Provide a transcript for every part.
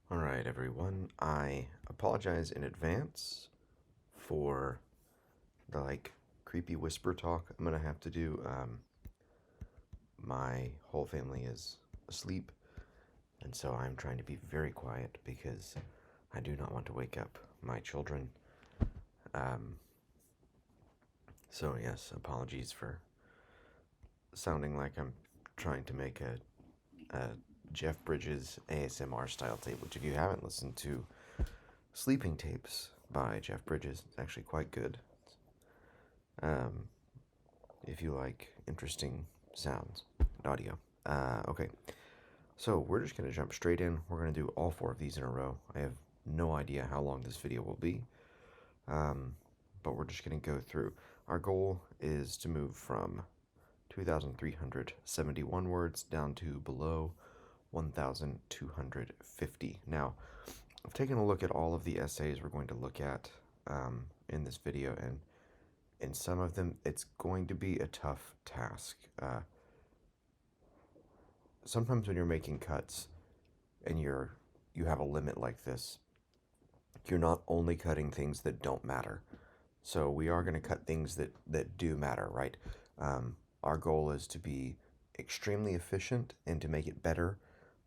Alright, everyone. I apologize in advance for the creepy whisper talk I'm gonna have to do. My whole family is asleep, and so I'm trying to be very quiet because I do not want to wake up my children. Um, so, yes, apologies for sounding like I'm trying to make a Jeff Bridges ASMR style tape, which, if you haven't listened to Sleeping Tapes by Jeff Bridges, it's actually quite good. Um, if you like interesting sounds and audio. Okay, so we're just going to jump straight in. We're going to do all four of these in a row. I have no idea how long this video will be, but we're just going to go through. Our goal is to move from 2,371 words down to below 1,250. Now, I've taken a look at all of the essays we're going to look at in this video, and in some of them, it's going to be a tough task. Sometimes when you're making cuts and you have a limit like this, you're not only cutting things that don't matter. So we are going to cut things that do matter, right? Our goal is to be extremely efficient and to make it better,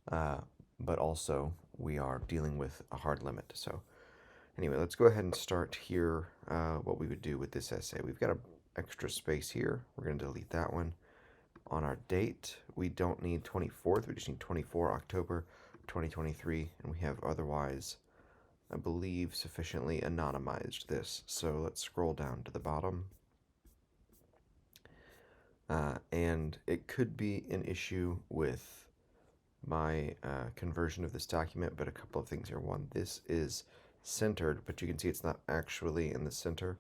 but also we are dealing with a hard limit. So anyway, let's go ahead and start here. What we would do with this essay. We've got an extra space here. We're going to delete that one. On our date, we don't need 24th, we just need 24 October 2023, and we have otherwise, I believe, sufficiently anonymized this. So let's scroll down to the bottom. And it could be an issue with my conversion of this document, but a couple of things here. One, this is centered, but you can see it's not actually in the center.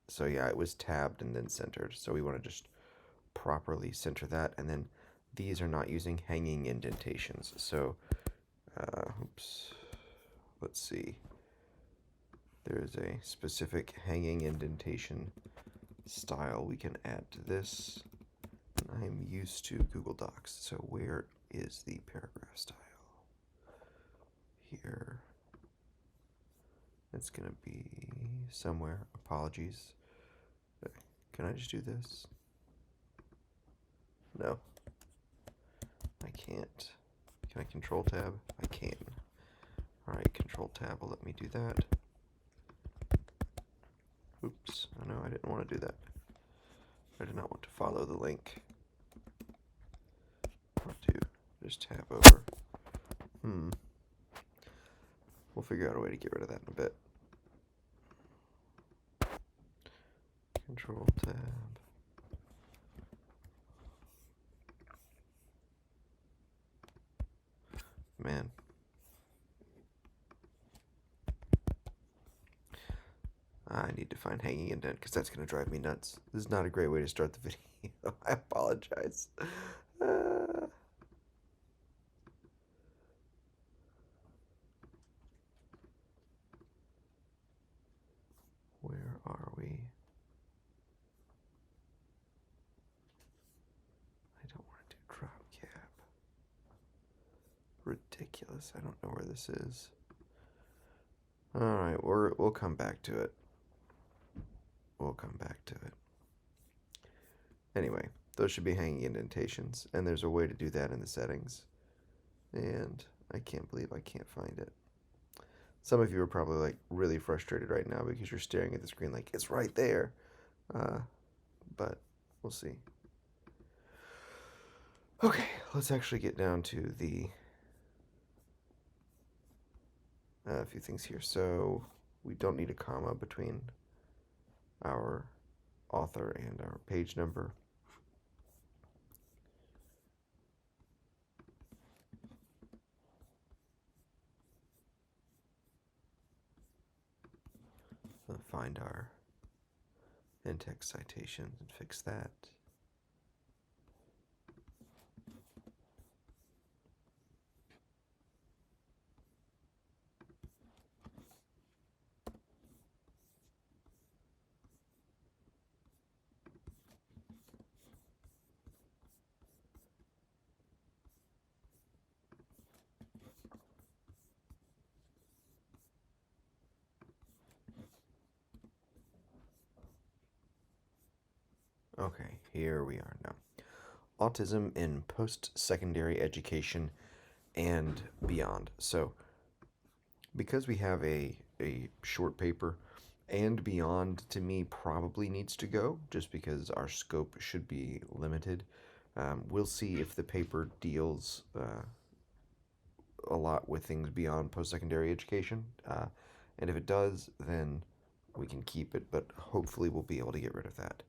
So yeah, it was tabbed and then centered. So we want to just properly center that, and then these are not using hanging indentations. So, oops, let's see. There's a specific hanging indentation style we can add to this. I'm used to Google Docs, so where is the paragraph style? Here. It's gonna be somewhere. Apologies. Can I just do this? No. I can't. Can I control tab? I can. Alright, control tab will let me do that. Oops. Oh no, I didn't want to do that. I did not want to follow the link. Or to just tab over. We'll figure out a way to get rid of that in a bit. Control tab. Man. I need to find hanging indent because that's going to drive me nuts. This is not a great way to start the video. I apologize. Where are we? I don't want to do drop cap. Ridiculous. I don't know where this is. Alright, we'll come back to it. We'll come back to it. Anyway, those should be hanging indentations, and there's a way to do that in the settings. And I can't believe I can't find it. Some of you are probably like really frustrated right now because you're staring at the screen like it's right there. But we'll see. Okay, let's actually get down to the a few things here. So we don't need a comma between our author and our page number. Find our in-text citations and fix that. Okay, here we are now. Autism in post-secondary education and beyond. So, because we have a short paper, and beyond to me probably needs to go just because our scope should be limited. We'll see if the paper deals a lot with things beyond post-secondary education, and if it does, then we can keep it, but hopefully we'll be able to get rid of that.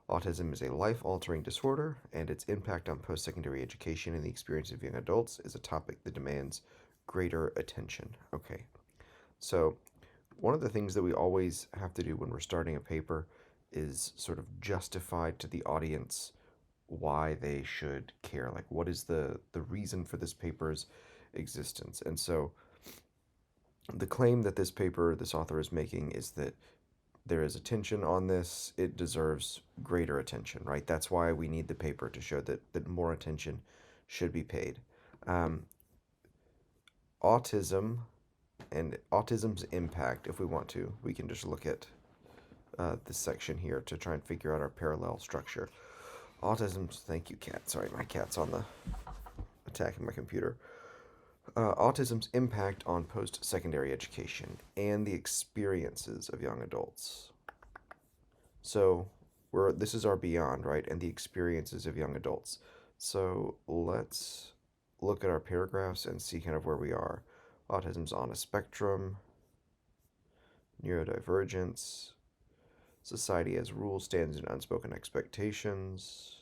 Autism is a life altering disorder, and its impact on post secondary education and the experience of young adults is a topic that demands greater attention. Okay, so one of the things that we always have to do when we're starting a paper is sort of justify to the audience why they should care. Like, what is the reason for this paper's existence? And so, the claim that this author is making is that there is attention on this, it deserves greater attention, right? That's why we need the paper to show that more attention should be paid. Um, Autism and autism's impact, if we want to, we can just look at this section here to try and figure out our parallel structure. Autism's, thank you, cat. Sorry, my cat's on the attacking my computer. Autism's impact on post secondary education and the experiences of young adults. So this is our beyond, right? And the experiences of young adults. So let's look at our paragraphs and see kind of where we are. Autism's on a spectrum, neurodivergence, society as rules, stands and unspoken expectations.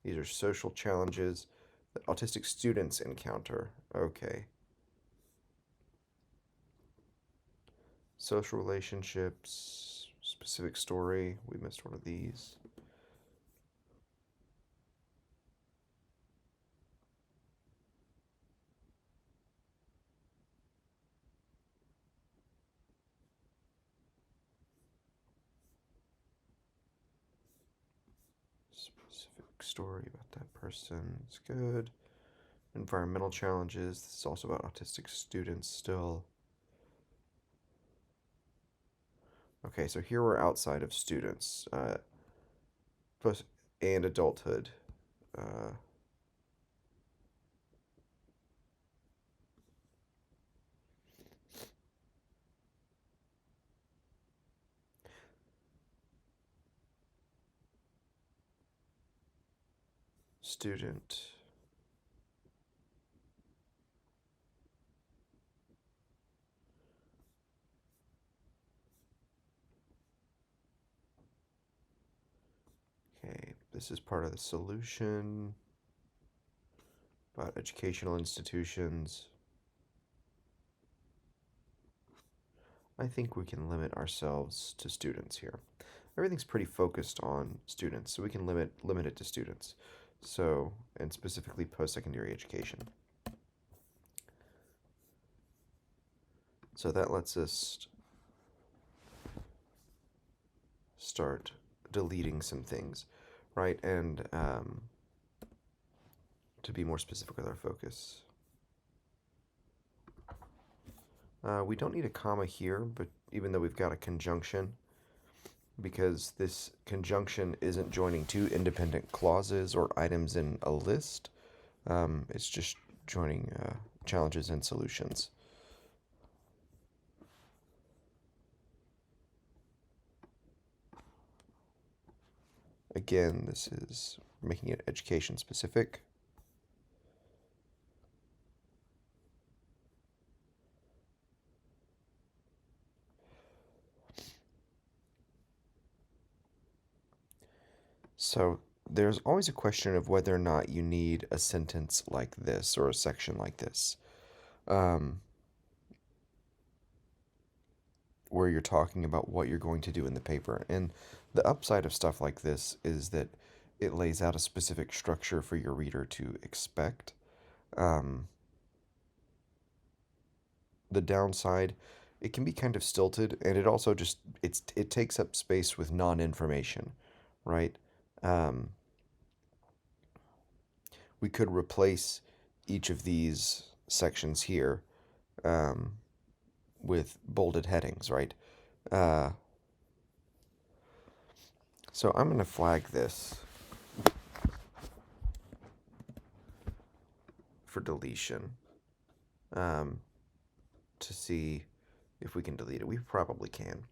These are social challenges that autistic students encounter. Okay. Social relationships, specific story. We missed one of these. Specific story about that person. It's good. Environmental challenges. This is also about autistic students still. Okay, so here we're outside of students and adulthood. Uh, Student. Okay, this is part of the solution about educational institutions. I think we can limit ourselves to students here. Everything's pretty focused on students, so we can limit it to students. So, and specifically post-secondary education. So that lets us start deleting some things, right? And to be more specific with our focus. We don't need a comma here, but even though we've got a conjunction, because this conjunction isn't joining two independent clauses or items in a list, it's just joining challenges and solutions. Again, this is making it education specific. So there's always a question of whether or not you need a sentence like this or a section like this, where you're talking about what you're going to do in the paper. And the upside of stuff like this is that it lays out a specific structure for your reader to expect. Um, the downside, it can be kind of stilted, and it also just it takes up space with non-information, right? Um, we could replace each of these sections here um, with bolded headings, right? Uh, so I'm going to flag this for deletion um, to see if we can delete it. We probably can.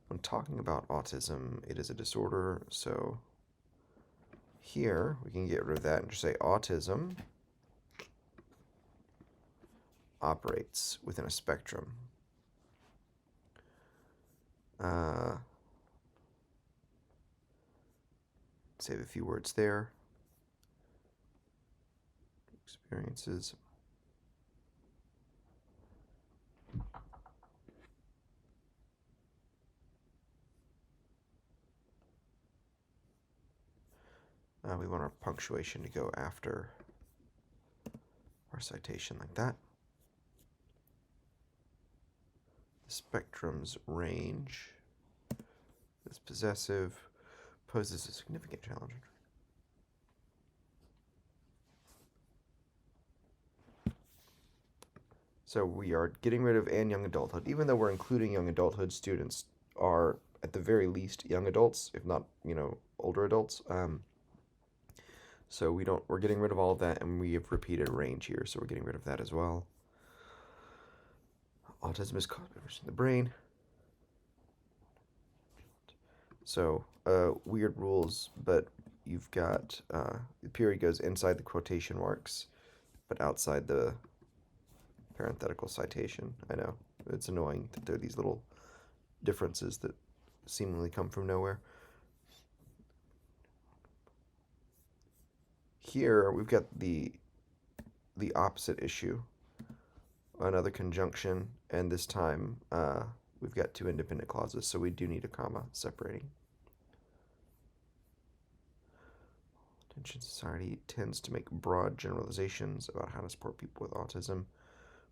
When talking about autism, it is a disorder, so here we can get rid of that and just say autism operates within a spectrum. Save a few words there. Experiences. We want our punctuation to go after our citation like that. The spectrum's range is possessive, poses a significant challenge. So we are getting rid of and young adulthood. Even though we're including young adulthood, students are at the very least young adults, if not, older adults. So we're getting rid of all of that, and we have repeated range here, so we're getting rid of that as well. Autism is caused by in the brain. So weird rules, but you've got the period goes inside the quotation marks, but outside the parenthetical citation. I know it's annoying that there are these little differences that seemingly come from nowhere. Here we've got the opposite issue, another conjunction, and this time we've got two independent clauses, so we do need a comma separating. Attention society tends to make broad generalizations about how to support people with autism,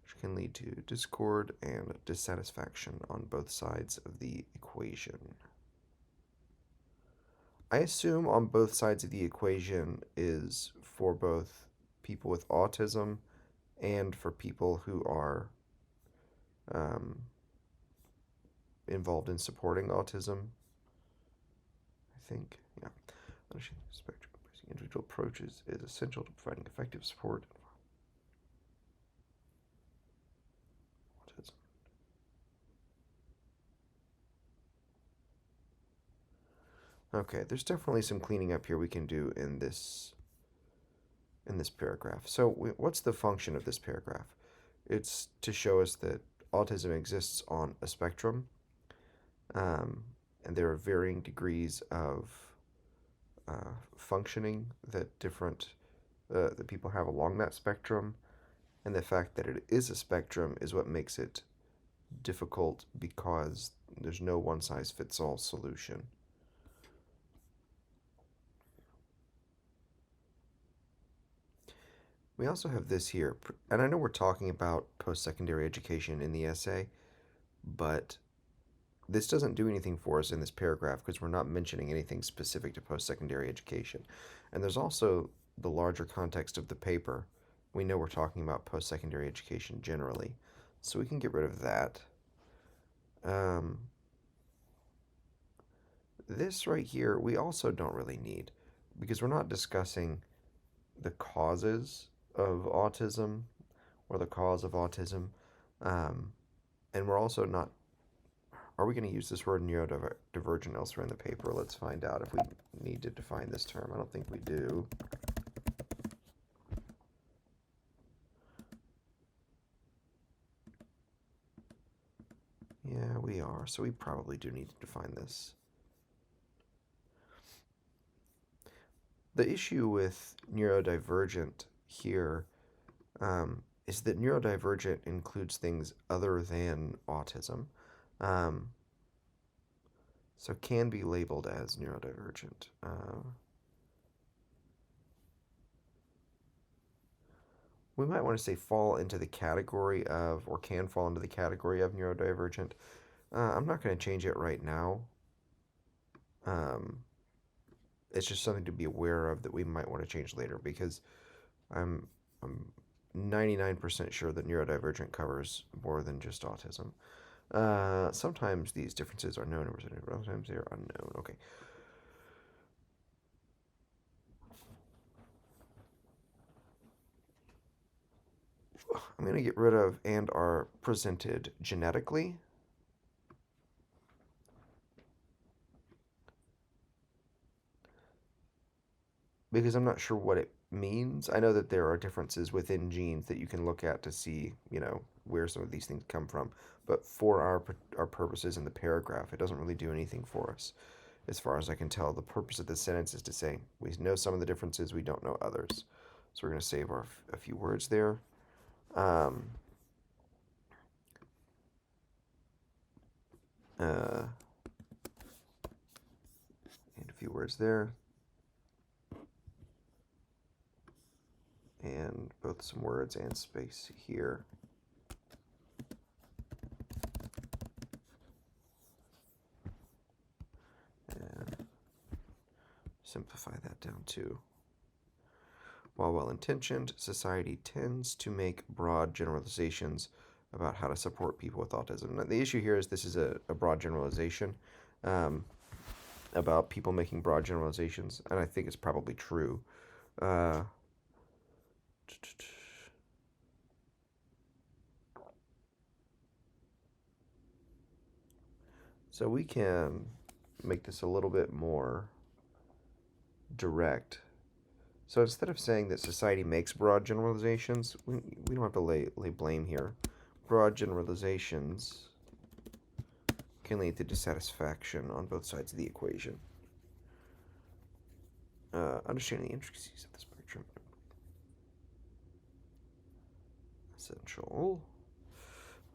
which can lead to discord and dissatisfaction on both sides of the equation. I assume on both sides of the equation is for both people with autism and for people who are involved in supporting autism. I think, yeah. Understanding the spectrum using individual approaches is essential to providing effective support. Autism. Okay, there's definitely some cleaning up here we can do in this paragraph. So what's the function of this paragraph? It's to show us that autism exists on a spectrum, and there are varying degrees of functioning that that people have along that spectrum, and the fact that it is a spectrum is what makes it difficult because there's no one-size-fits-all solution. We also have this here, and I know we're talking about post-secondary education in the essay, but this doesn't do anything for us in this paragraph because we're not mentioning anything specific to post-secondary education. And there's also the larger context of the paper. We know we're talking about post-secondary education generally, so we can get rid of that. This right here, we also don't really need because we're not discussing the causes of autism or the cause of autism. And we're also not. Are we going to use this word neurodivergent elsewhere in the paper? Let's find out if we need to define this term. I don't think we do. Yeah, we are. So we probably do need to define this. The issue with neurodivergent here is that neurodivergent includes things other than autism. So can be labeled as neurodivergent. We might want to say fall into the category of, or can fall into the category of neurodivergent. I'm not going to change it right now. It's just something to be aware of that we might want to change later because I'm 99% sure that neurodivergent covers more than just autism. Sometimes these differences are known, or sometimes they are unknown. Okay. I'm going to get rid of and are presented genetically. Because I'm not sure what it means. I know that there are differences within genes that you can look at to see, where some of these things come from. But for our purposes in the paragraph, it doesn't really do anything for us. As far as I can tell, the purpose of this sentence is to say we know some of the differences, we don't know others. So we're going to save a few words there. Um, and a few words there. And both some words and space here. And simplify that down too. While well-intentioned, society tends to make broad generalizations about how to support people with autism. Now, the issue here is this is a broad generalization about people making broad generalizations, and I think it's probably true. So we can make this a little bit more direct. So instead of saying that society makes broad generalizations, we don't have to lay blame here. Broad generalizations can lead to dissatisfaction on both sides of the equation. Understanding the intricacies of the spectrum. Essential.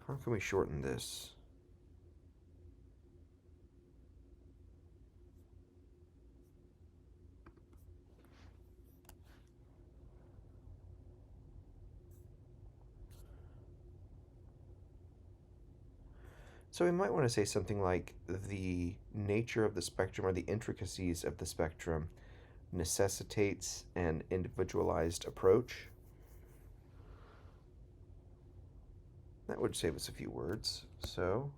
How can we shorten this? So we might want to say something like the nature of the spectrum or the intricacies of the spectrum necessitates an individualized approach. That would save us a few words. So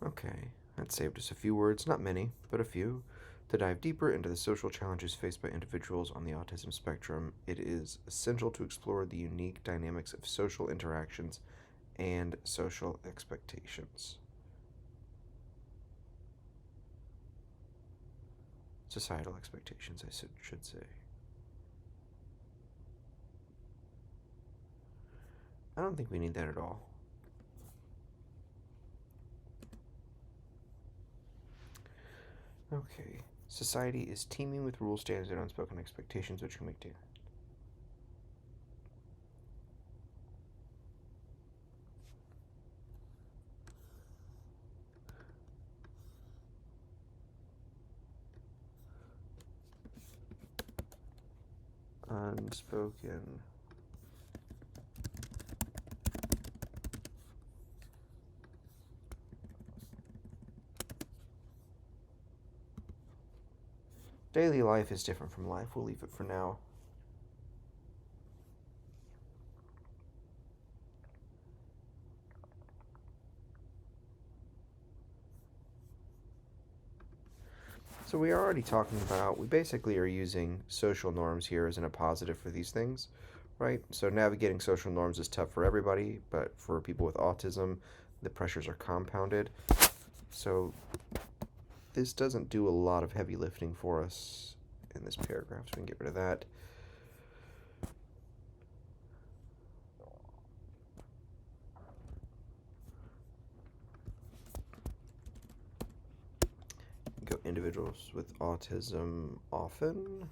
okay, that saved us a few words, not many, but a few. To dive deeper into the social challenges faced by individuals on the autism spectrum, it is essential to explore the unique dynamics of social interactions and social expectations. Societal expectations, I should say. I don't think we need that at all. Okay. Society is teeming with rules, standards, and unspoken expectations which can make daily. Unspoken daily life is different from life. We'll leave it for now. So we are already talking about, we basically are using social norms here as in a positive for these things, right? So navigating social norms is tough for everybody, but for people with autism, the pressures are compounded. So this doesn't do a lot of heavy lifting for us in this paragraph, so we can get rid of that. individuals with autism often.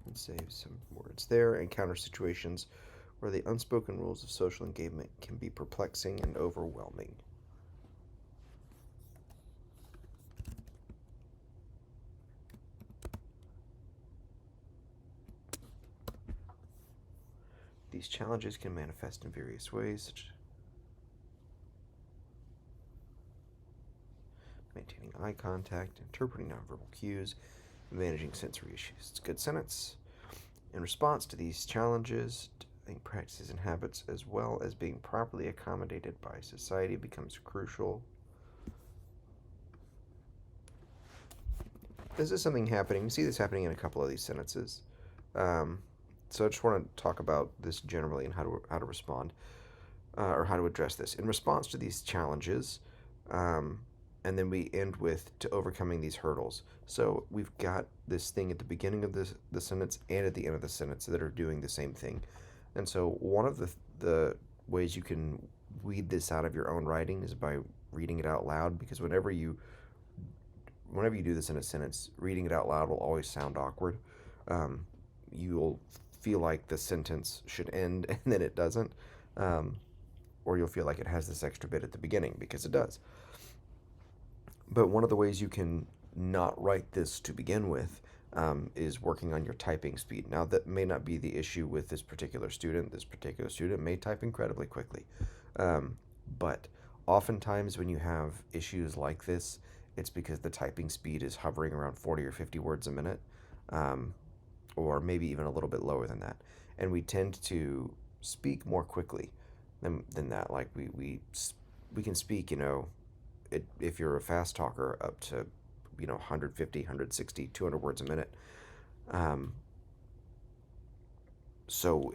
And save some words there. Encounter situations where the unspoken rules of social engagement can be perplexing and overwhelming. These challenges can manifest in various ways, such as maintaining eye contact, interpreting nonverbal cues, and managing sensory issues. It's a good sentence. In response to these challenges, developing practices and habits, as well as being properly accommodated by society, becomes crucial. This is something happening. We see this happening in a couple of these sentences. So I just want to talk about this generally and how to respond or how to address this in response to these challenges. And then we end with to overcoming these hurdles. So we've got this thing at the beginning of the sentence and at the end of the sentence that are doing the same thing. And so one of the ways you can weed this out of your own writing is by reading it out loud, because whenever you do this in a sentence, reading it out loud will always sound awkward. You'll feel like the sentence should end and then it doesn't, or you'll feel like it has this extra bit at the beginning, because it does. But one of the ways you can not write this to begin with is working on your typing speed. Now, that may not be the issue with this particular student. This particular student may type incredibly quickly. But oftentimes when you have issues like this, it's because the typing speed is hovering around 40 or 50 words a minute, or maybe even a little bit lower than that. And we tend to speak more quickly than that. Like we can speak, if you're a fast talker, up to 150, 160, 200 words a minute. So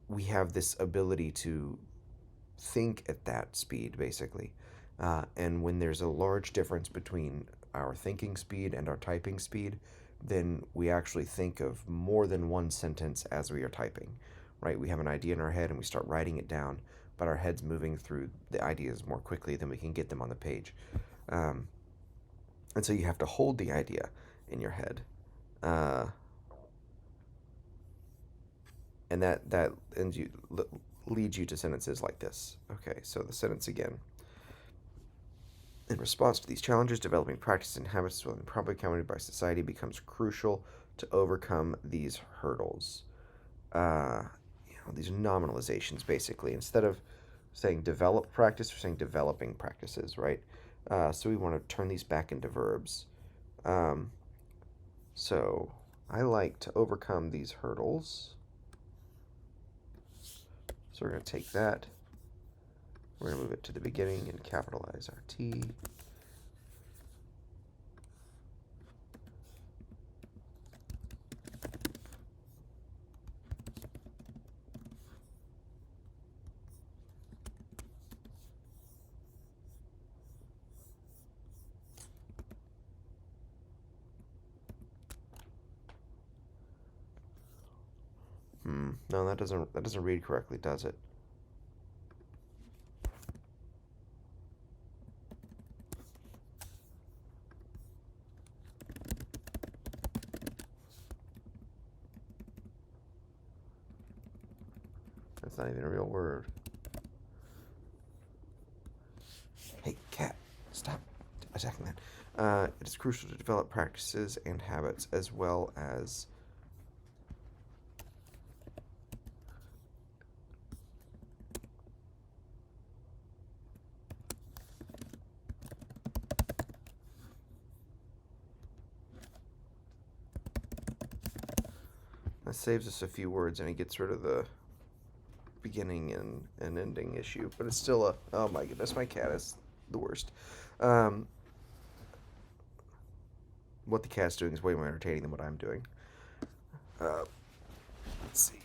we have this ability to think at that speed, basically. And when there's a large difference between our thinking speed and our typing speed, then we actually think of more than one sentence as we are typing, right? We have an idea in our head and we start writing it down, but our head's moving through the ideas more quickly than we can get them on the page. And so you have to hold the idea in your head. And that leads you to sentences like this. Okay, so the sentence again. In response to these challenges, developing practices and habits will be properly accommodated by society becomes crucial to overcome these hurdles. These nominalizations, basically. Instead of saying develop practice, we're saying developing practices, right? So we want to turn these back into verbs. So I like to overcome these hurdles. So we're going to take that. We're going to move it to the beginning and capitalize our T. No, that doesn't read correctly, does it? That's not even a real word. Hey, cat, stop attacking that. It is crucial to develop practices and habits, as well as that saves us a few words and it gets rid of the beginning and ending issue, but it's still oh my goodness, my cat is the worst. What the cat's doing is way more entertaining than what I'm doing. Let's see.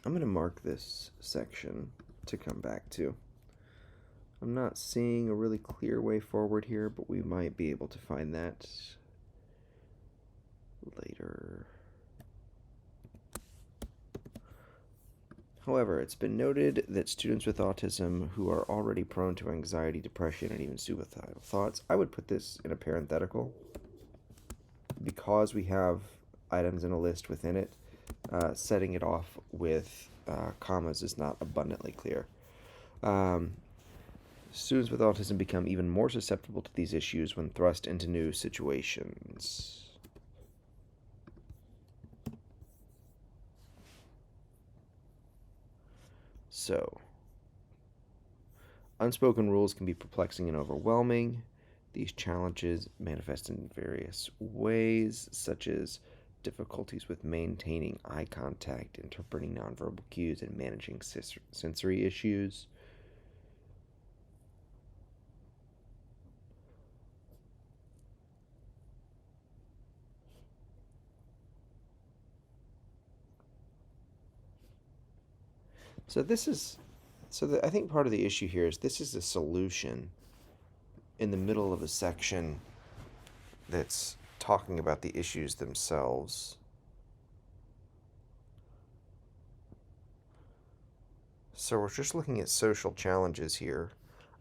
I'm going to mark this section to come back to. I'm not seeing a really clear way forward here, but we might be able to find that later. However, it's been noted that students with autism who are already prone to anxiety, depression, and even suicidal thoughts, I would put this in a parenthetical because we have items in a list within it. Setting it off with commas is not abundantly clear. Um, Students with autism become even more susceptible to these issues when thrust into new situations. So, unspoken rules can be perplexing and overwhelming. These challenges manifest in various ways, such as difficulties with maintaining eye contact, interpreting nonverbal cues, and managing sensory issues. So this is, I think part of the issue here is this is a solution in the middle of a section that's talking about the issues themselves. So we're just looking at social challenges here.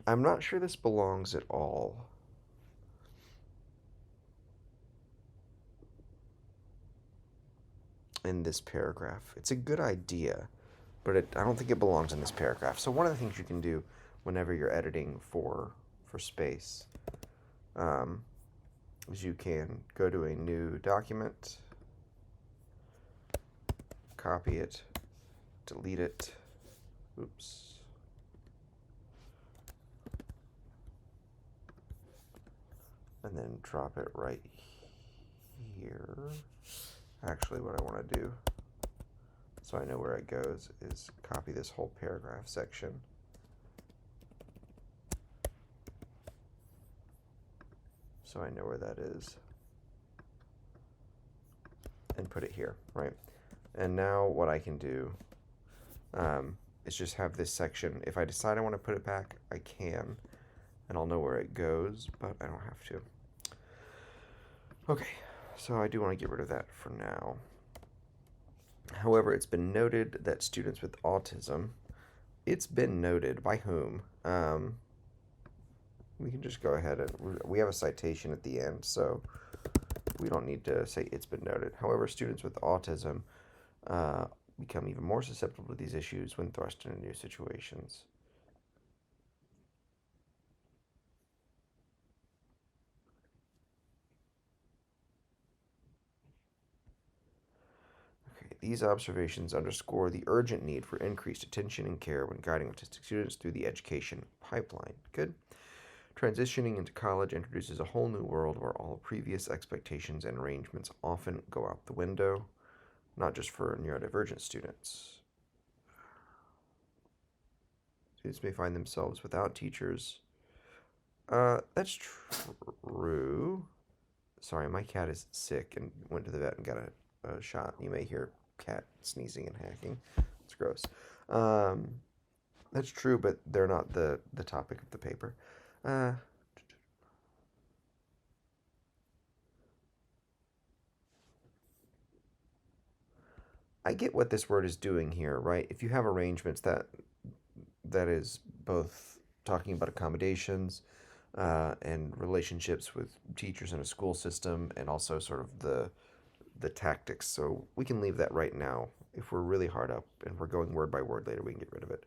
I'm not sure this belongs at all. In this paragraph. It's a good idea, but I don't think it belongs in this paragraph. So one of the things you can do whenever you're editing for space is you can go to a new document, copy it, delete it. Oops. And then drop it right here. Actually, what I want to do, so I know where it goes, is copy this whole paragraph section. So I know where that is. And put it here, right? And now what I can do is just have this section. If I decide I want to put it back, I can. And I'll know where it goes, but I don't have to. Okay, so I do want to get rid of that for now. However, it's been noted that students with autism, it's been noted by whom? We can just go ahead and we have a citation at the end, so we don't need to say it's been noted. However, students with autism become even more susceptible to these issues when thrust into new situations. Okay, these observations underscore the urgent need for increased attention and care when guiding autistic students through the education pipeline. Good. Transitioning into college introduces a whole new world where all previous expectations and arrangements often go out the window, not just for neurodivergent students. Students may find themselves without teachers. That's true. Sorry, my cat is sick and went to the vet and got a shot. You may hear cat sneezing and hacking. It's gross. Um, that's true, but they're not the topic of the paper. Uh, I get what this word is doing here, right? If you have arrangements that is both talking about accommodations and relationships with teachers in a school system, and also sort of the tactics. So we can leave that right now. If we're really hard up and we're going word by word later, we can get rid of it.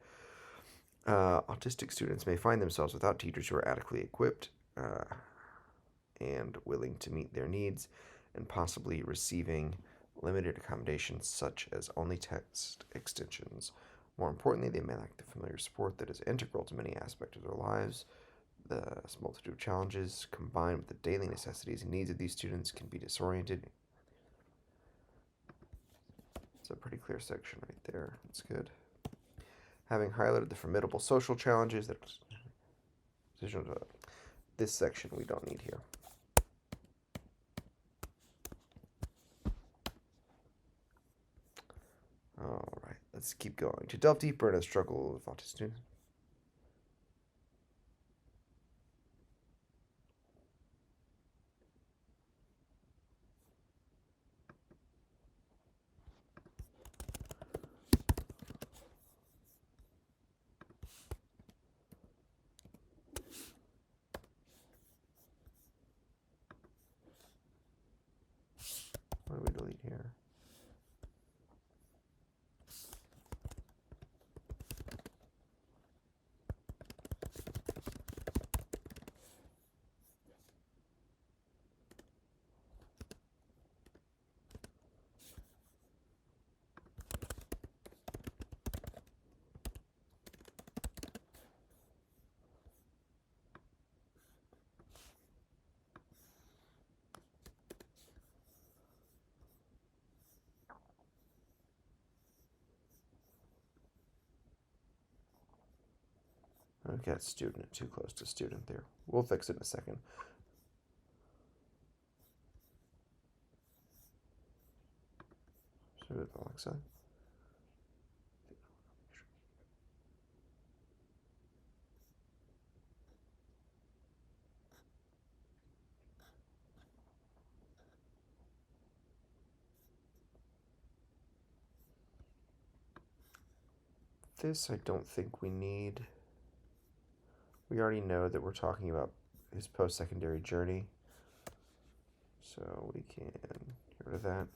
Autistic students may find themselves without teachers who are adequately equipped and willing to meet their needs, and possibly receiving limited accommodations such as only text extensions. More importantly, they may lack the familiar support that is integral to many aspects of their lives. The multitude of challenges combined with the daily necessities and needs of these students can be disoriented. It's a pretty clear section right there. That's good. Having highlighted the formidable social challenges that this section we don't need here. All right, let's keep going. To delve deeper into the struggle with autistic students. I've got student too close to student there. We'll fix it in a second. So Alexa. This I don't think we need. We already know that we're talking about his post-secondary journey, so we can get rid of that.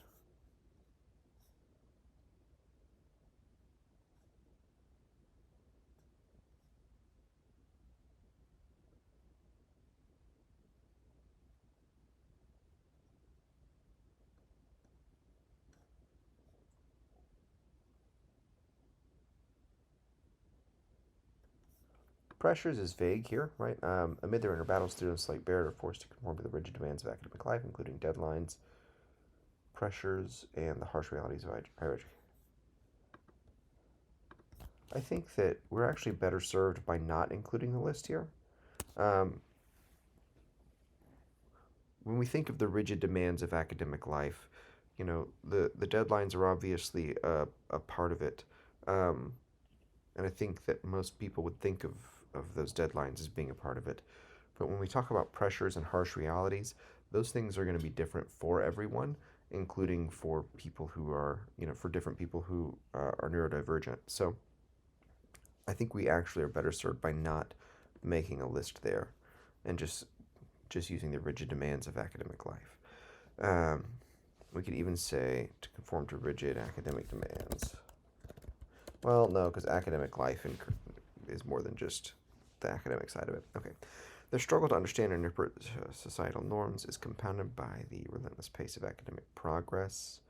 Pressures is vague here, right? Amid their inner battle, students like Barrett are forced to conform to the rigid demands of academic life, including deadlines, pressures, and the harsh realities of higher education. I think that we're actually better served by not including the list here. Um, when we think of the rigid demands of academic life, the deadlines are obviously a part of it. Um, and I think that most people would think of those deadlines as being a part of it. But when we talk about pressures and harsh realities, those things are going to be different for everyone, including for people who are, for different people who are neurodivergent. So I think we actually are better served by not making a list there and just using the rigid demands of academic life. Um, we could even say to conform to rigid academic demands. Well, no, because academic life is more than just the academic side of it. Okay. Their struggle to understand and interpret societal norms is compounded by the relentless pace of academic progress.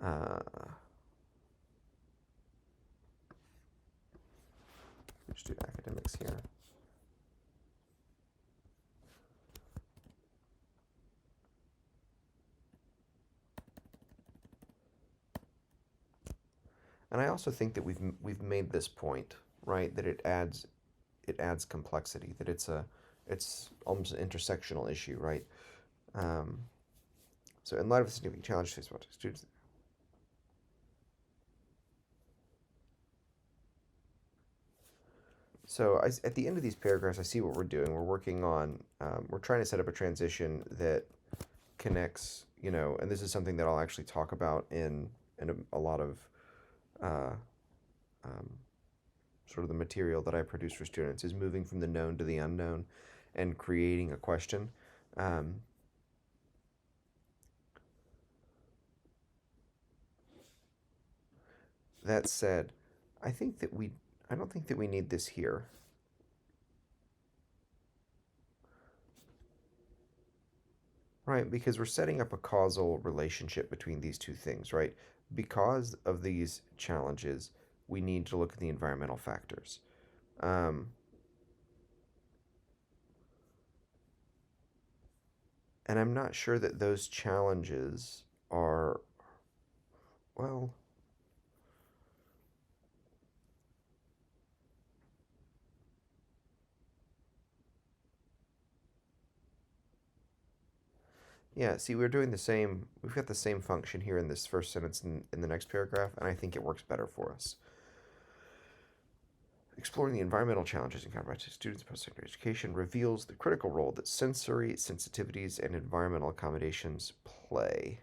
Uh, let's do academics here. And I also think that we've made this point, right? That it adds complexity. That it's almost an intersectional issue, right? Um, so in light of the significant challenge faced by students, so at the end of these paragraphs, I see what we're doing. We're working on, we're trying to set up a transition that connects, and this is something that I'll actually talk about in a lot of uh, um, sort of the material that I produce for students is moving from the known to the unknown and creating a question. Um, that said, I think that I don't think that we need this here. Right, because we're setting up a causal relationship between these two things, right? Because of these challenges, we need to look at the environmental factors. Um, and I'm not sure that those challenges are, well, yeah, see, we're doing the same, we've got the same function here in this first sentence in the next paragraph, and I think it works better for us. Exploring the environmental challenges encountered by students in post-secondary education reveals the critical role that sensory sensitivities and environmental accommodations play.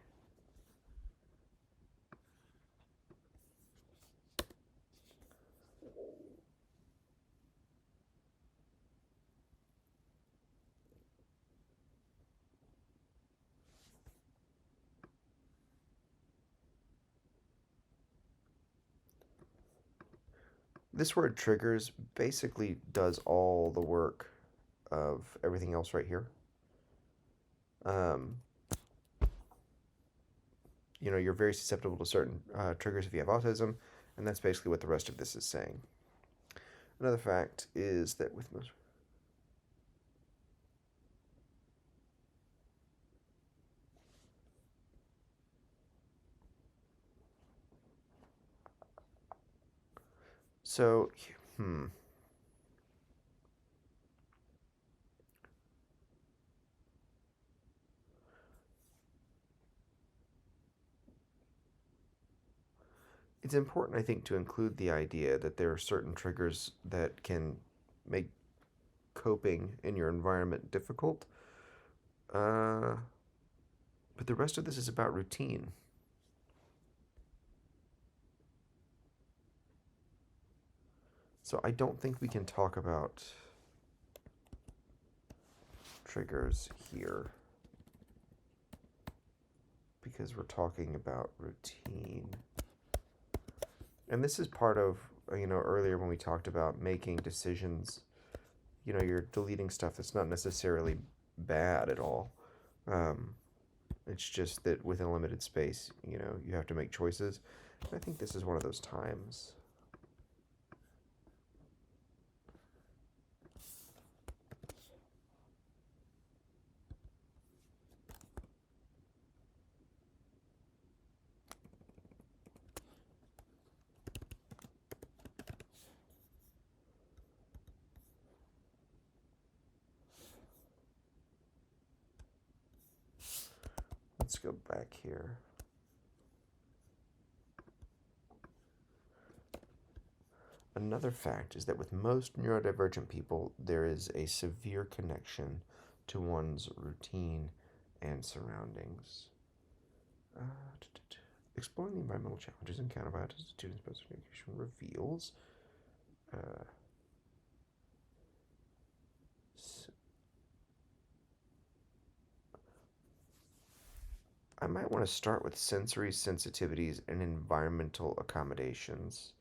This word triggers basically does all the work of everything else right here. Um, you're very susceptible to certain triggers if you have autism, and that's basically what the rest of this is saying. Another fact is that with most. So, hmm. it's important, I think, to include the idea that there are certain triggers that can make coping in your environment difficult. Uh, but the rest of this is about routine. So I don't think we can talk about triggers here because we're talking about routine. And this is part of, earlier when we talked about making decisions, you're deleting stuff that's not necessarily bad at all. Um, it's just that within a limited space, you have to make choices. And I think this is one of those times. Let's go back here. Another fact is that with most neurodivergent people, there is a severe connection to one's routine and surroundings. Uh, Exploring the environmental challenges encountered by autistic students post education reveals. Uh, I might want to start with sensory sensitivities and environmental accommodations.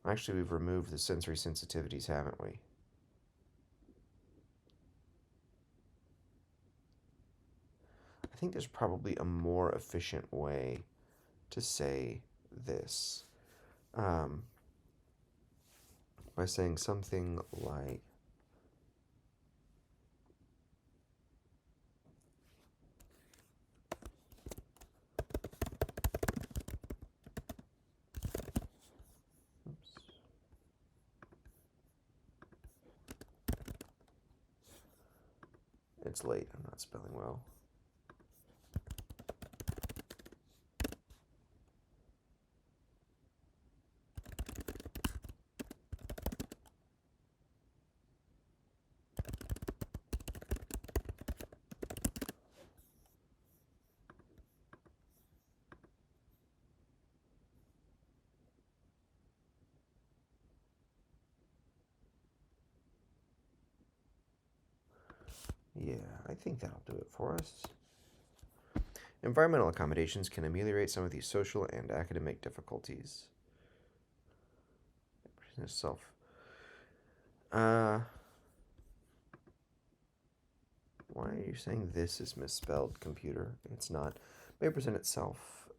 Actually, we've removed the sensory sensitivities, haven't we? I think there's probably a more efficient way to say this. Um, by saying something like, oops, it's late, I'm not spelling well. Yeah, I think that'll do it for us. Environmental accommodations can ameliorate some of these social and academic difficulties. Self. Why are you saying this is misspelled, computer? It's not. May present itself.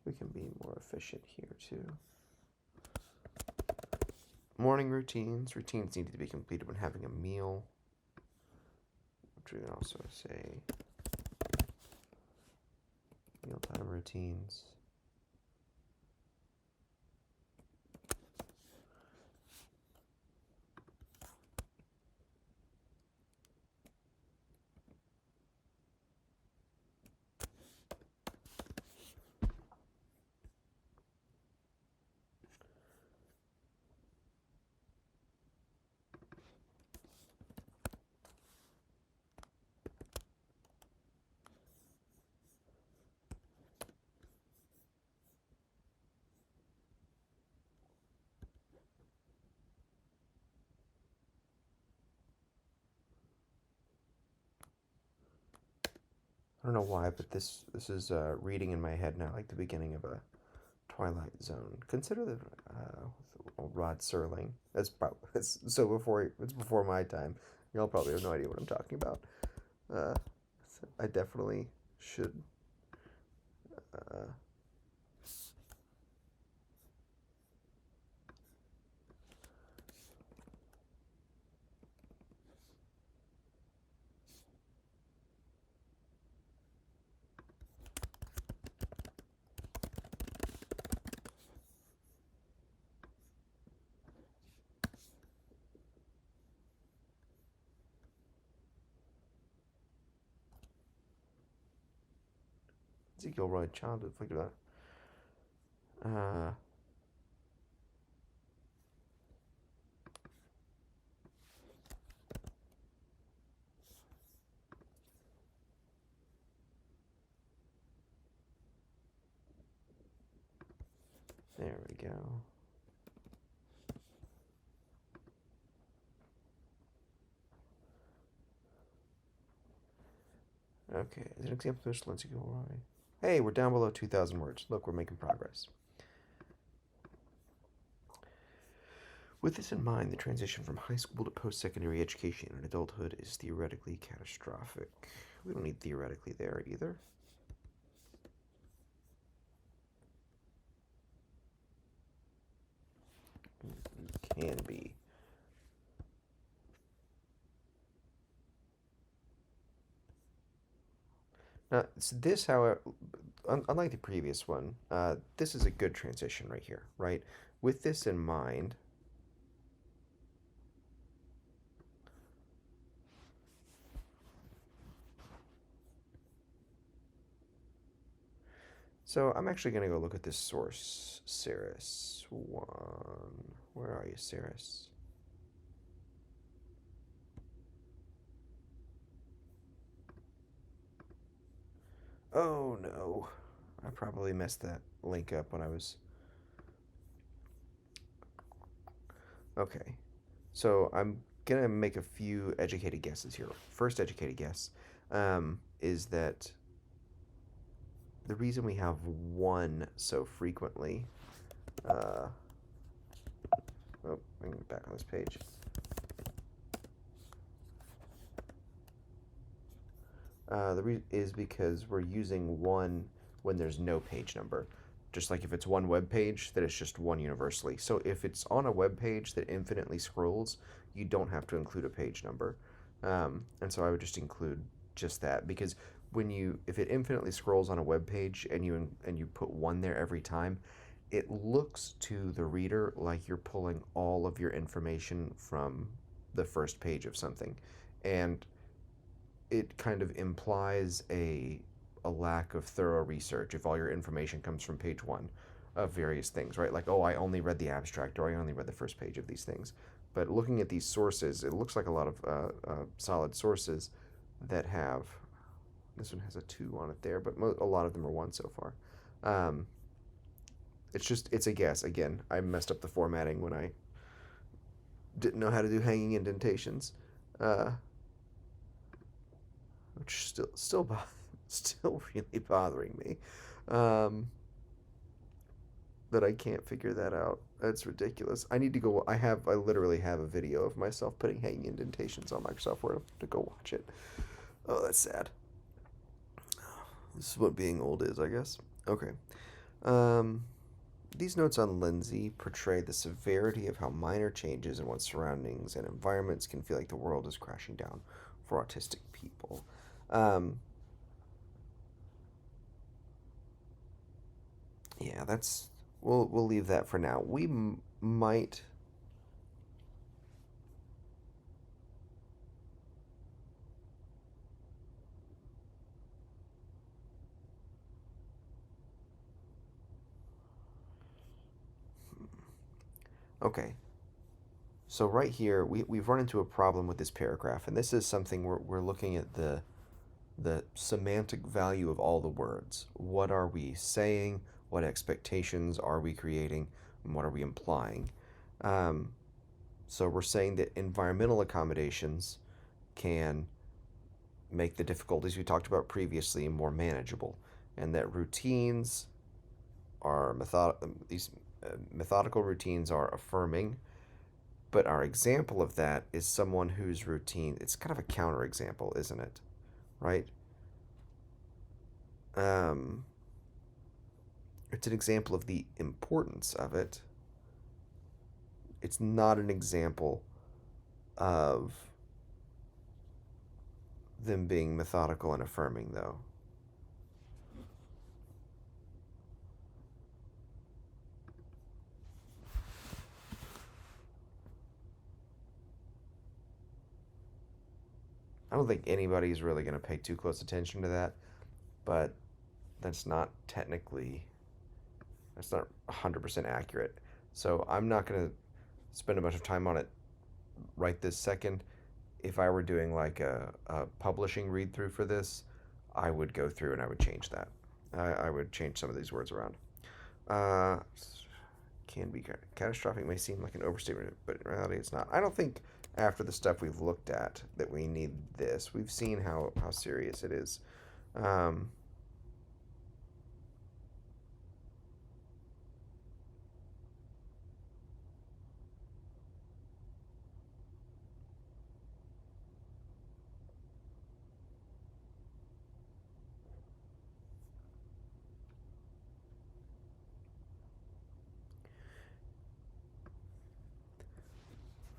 We can be more efficient here too. Morning routines. Routines need to be completed when having a meal. Which we can also say mealtime routines. I don't know why, but this is reading in my head now, like the beginning of a Twilight Zone. Consider the Rod Serling. It's before my time. Y'all probably have no idea what I'm talking about. Uh, I definitely should. Uh, Ezekiel Roy, child afflicted by. Uh, there we go. Okay, as an example of Ezekiel Roy. Hey, we're down below 2,000 words. Look, we're making progress. With this in mind, the transition from high school to post-secondary education in adulthood is theoretically catastrophic. We don't need theoretically there either. Can be. Now, so this, however, unlike the previous one, this is a good transition right here, right? With this in mind, so I'm actually going to go look at this source, Saris 1. Where are you, Saris? Oh no, I probably messed that link up when I was. Okay, so I'm gonna make a few educated guesses here. First educated guess is that the reason we have one so frequently. Uh, oh, I'm back on this page. Is because we're using one when there's no page number. Just like if it's one web page, that it's just one universally. So if it's on a web page that infinitely scrolls, you don't have to include a page number. And so I would just include just that because if it infinitely scrolls on a web page and you put one there every time, it looks to the reader like you're pulling all of your information from the first page of something, and it kind of implies a lack of thorough research if all your information comes from page one of various things, right? Like, oh, I only read the abstract or I only read the first page of these things. But looking at these sources, it looks like a lot of solid sources that have. This one has a 2 on it there, but a lot of them are 1 so far. Um, it's a guess. Again, I messed up the formatting when I didn't know how to do hanging indentations. Uh, which still really bothering me. Um, that I can't figure that out. That's ridiculous. I need to go. I literally have a video of myself putting hanging indentations on Microsoft Word to go watch it. Oh, that's sad. This is what being old is, I guess. Okay. Um, these notes on Lindsay portray the severity of how minor changes in one's surroundings and environments can feel like the world is crashing down for autistic people. Um, yeah, that's we'll leave that for now. We might. Okay, so right here we've run into a problem with this paragraph, and this is something we're looking at the semantic value of all the words. What are we saying? What expectations are we creating? And what are we implying? Um, so we're saying that environmental accommodations can make the difficulties we talked about previously more manageable, and that routines are these methodical routines are affirming. But our example of that is someone whose routine, it's kind of a counterexample, isn't it? Right? Um, it's an example of the importance of it. It's not an example of them being methodical and affirming, though. I don't think anybody's really going to pay too close attention to that, but that's not technically, that's not 100% accurate. So I'm not going to spend a bunch of time on it right this second. If I were doing like a publishing read through for this, I would go through and I would change that. I would change some of these words around. Uh, can be catastrophic may seem like an overstatement, but in reality it's not. I don't think after the stuff we've looked at that we need this. We've seen how serious it is. Um,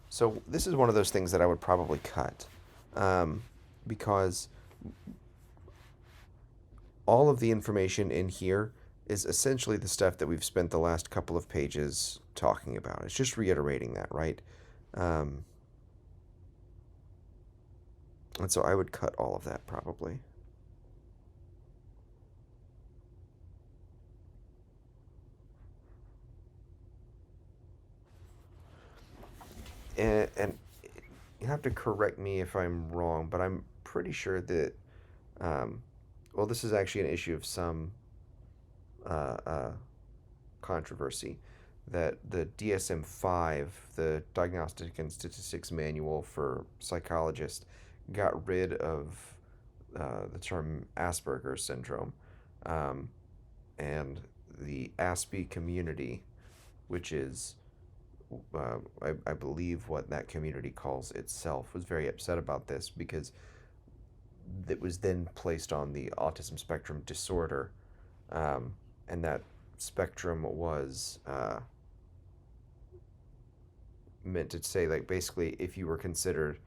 so this is one of those things that I would probably cut, um, because all of the information in here is essentially the stuff that we've spent the last couple of pages talking about. It's just reiterating that, right? Um, and so I would cut all of that probably. And you have to correct me if I'm wrong, but I'm pretty sure that, um, well, this is actually an issue of some uh, uh, controversy, that the DSM 5, the Diagnostic and Statistics Manual for Psychologists, got rid of the term Asperger's syndrome. Um, and the Aspie community, which is, I believe, what that community calls itself, was very upset about this because it was then placed on the autism spectrum disorder, um, and that spectrum was meant to say, like, basically if you were considered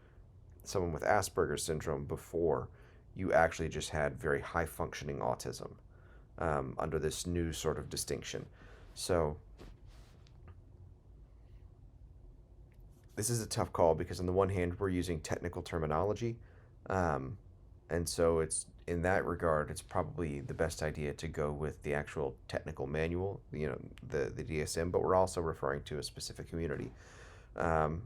someone with Asperger's syndrome before, you actually just had very high functioning autism, under this new sort of distinction. So this is a tough call because on the one hand we're using technical terminology, um, and so it's in that regard it's probably the best idea to go with the actual technical manual, the DSM, but we're also referring to a specific community, um,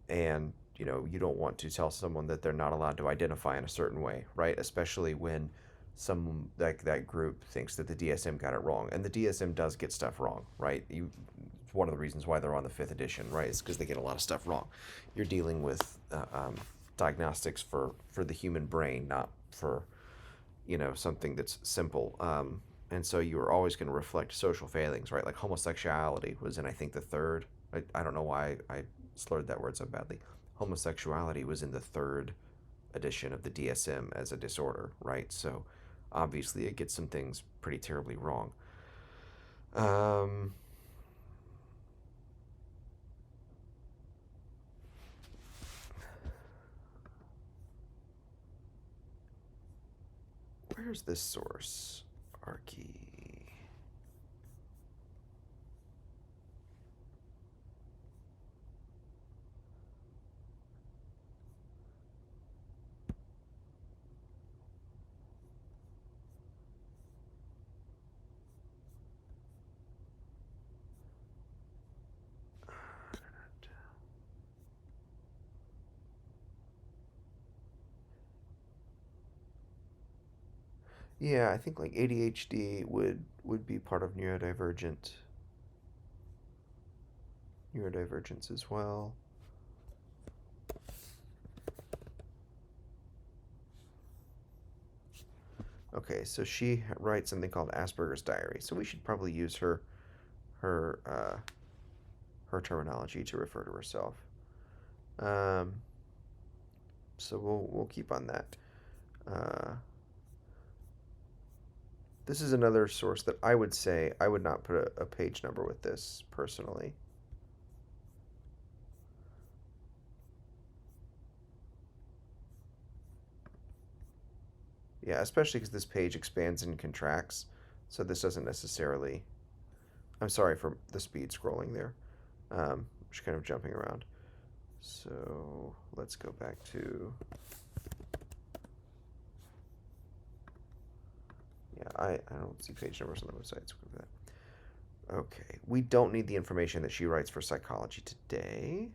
and you don't want to tell someone that they're not allowed to identify in a certain way, right? Especially when some like that group thinks that the DSM got it wrong, and the DSM does get stuff wrong, right? It's one of the reasons why they're on the fifth edition, right? It's because they get a lot of stuff wrong. You're dealing with diagnostics for the human brain, not for something that's simple. And so you are always going to reflect social failings, right? Like homosexuality was in, I think, the third. I don't know why I slurred that word so badly. Homosexuality was in the third edition of the DSM as a disorder, right? So obviously it gets some things pretty terribly wrong. Um, where's this source? Archie. Yeah, I think like ADHD would be part of neurodivergence as well. Okay, so she writes something called Asperger's Diary. So we should probably use her her terminology to refer to herself. Um, so we'll keep on that. Uh, this is another source that I would say I would not put a page number with this personally. Yeah, especially because this page expands and contracts, so this doesn't necessarily. I'm sorry for the speed scrolling there. Just kind of jumping around. So let's go back to, Yeah, I don't see page numbers on the website. So we'll that. Okay, we don't need the information that she writes for psychology today.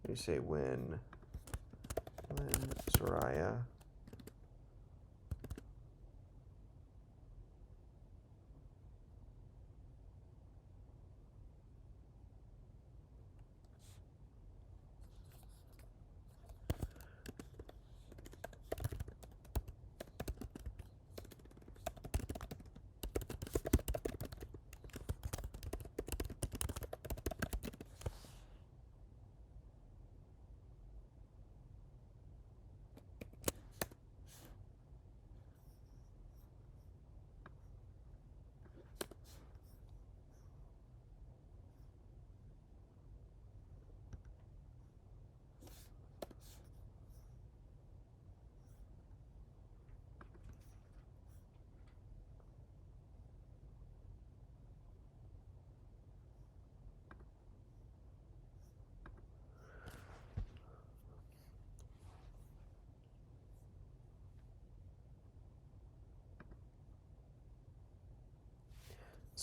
Let me say when Lynn Soraya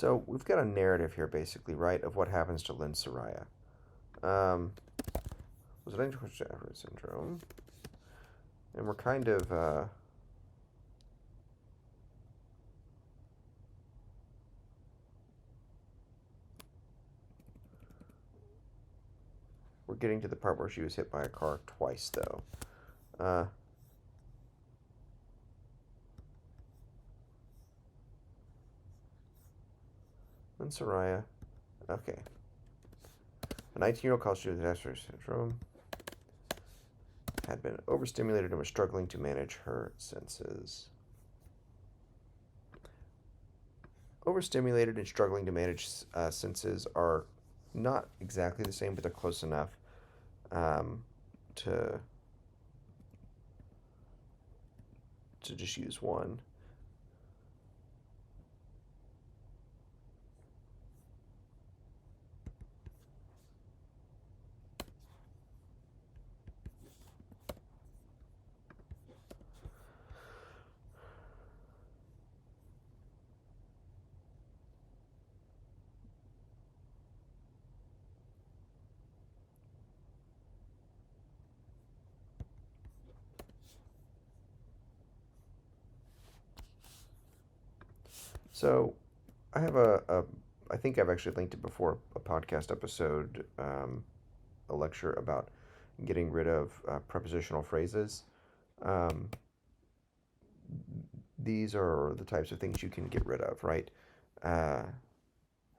So we've got a narrative here, basically, right, of what happens to Lynn Soraya. Um, was it Edwards syndrome? And we're kind of we're getting to the part where she was hit by a car twice, though. Uh, Lynn Soraya. Okay. A 19-year-old college student with Edwards syndrome had been overstimulated and was struggling to manage her senses. Overstimulated and struggling to manage senses are not exactly the same, but they're close enough um, to just use one. So I have I think I've actually linked it before, a podcast episode, a lecture about getting rid of prepositional phrases. Um, these are the types of things you can get rid of, right? Uh,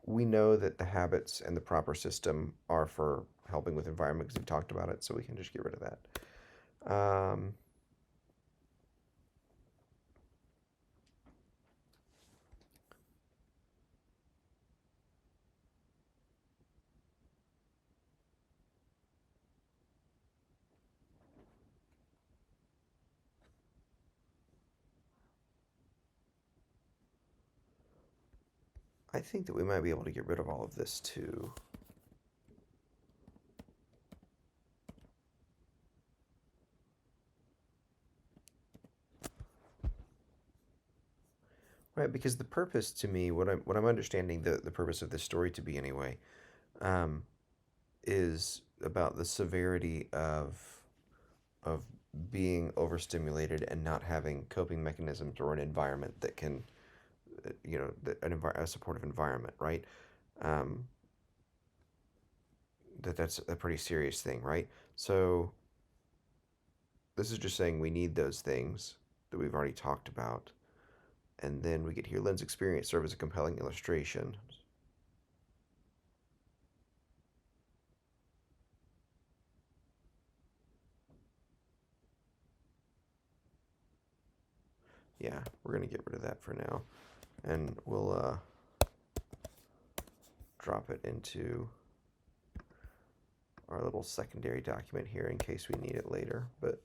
we know that the habits and the proper system are for helping with environment because we've talked about it, so we can just get rid of that. I think that we might be able to get rid of all of this too. Right, because the purpose to me, what I'm understanding the purpose of this story to be anyway, um, is about the severity of being overstimulated and not having coping mechanisms or an environment that can, a supportive environment, right? Um, that's a pretty serious thing, right? So this is just saying we need those things that we've already talked about, and then we get here. Lynn's experience serve as a compelling illustration. Yeah, we're gonna get rid of that for now, and we'll drop it into our little secondary document here in case we need it later, but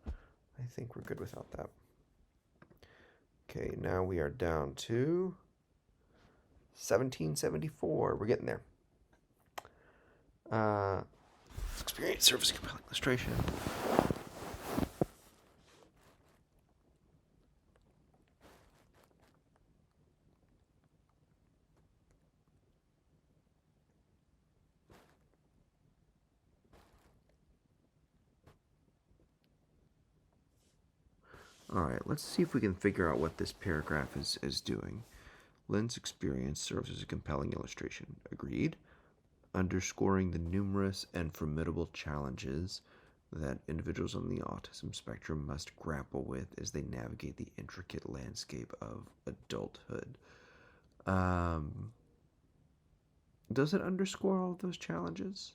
I think we're good without that. Okay, now we are down to 1774. We're getting there. Experience surface compelling illustration. Alright, let's see if we can figure out what this paragraph is doing. Lynn's experience serves as a compelling illustration. Agreed. Underscoring the numerous and formidable challenges that individuals on the autism spectrum must grapple with as they navigate the intricate landscape of adulthood. Does it underscore all of those challenges?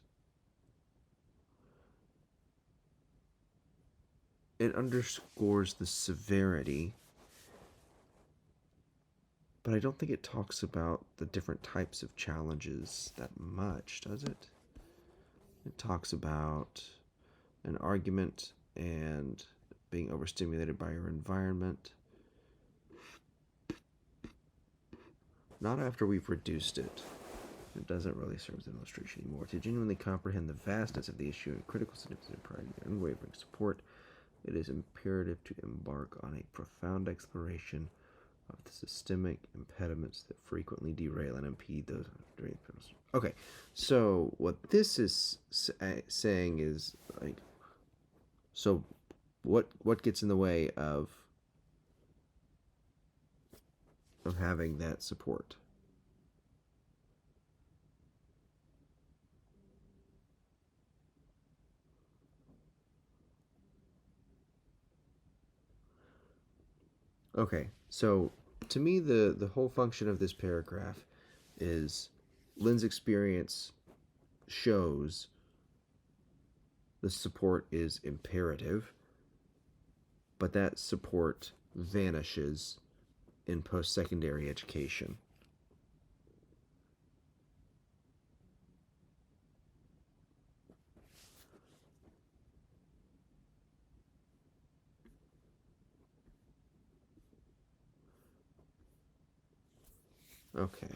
It underscores the severity, but I don't think it talks about the different types of challenges that much, does it? It talks about an argument and being overstimulated by your environment. Not after we've reduced it. It doesn't really serve as an illustration anymore. To genuinely comprehend the vastness of the issue and critical significance of priority and unwavering support, it is imperative to embark on a profound exploration of the systemic impediments that frequently derail and impede those. Okay, so what this is saying is like, so what gets in the way of having that support? Okay, so to me, the whole function of this paragraph is Lynn's experience shows the support is imperative, but that support vanishes in post-secondary education. Okay,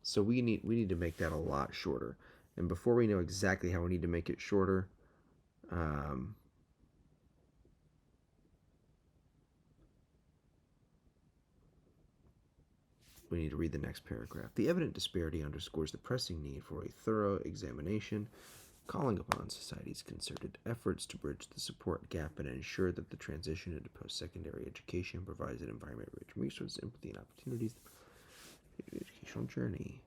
so we need to make that a lot shorter. And before we know exactly how we need to make it shorter, we need to read the next paragraph. The evident disparity underscores the pressing need for a thorough examination, calling upon society's concerted efforts to bridge the support gap and ensure that the transition into post-secondary education provides an environment rich in resources, empathy, and opportunities for the educational journey.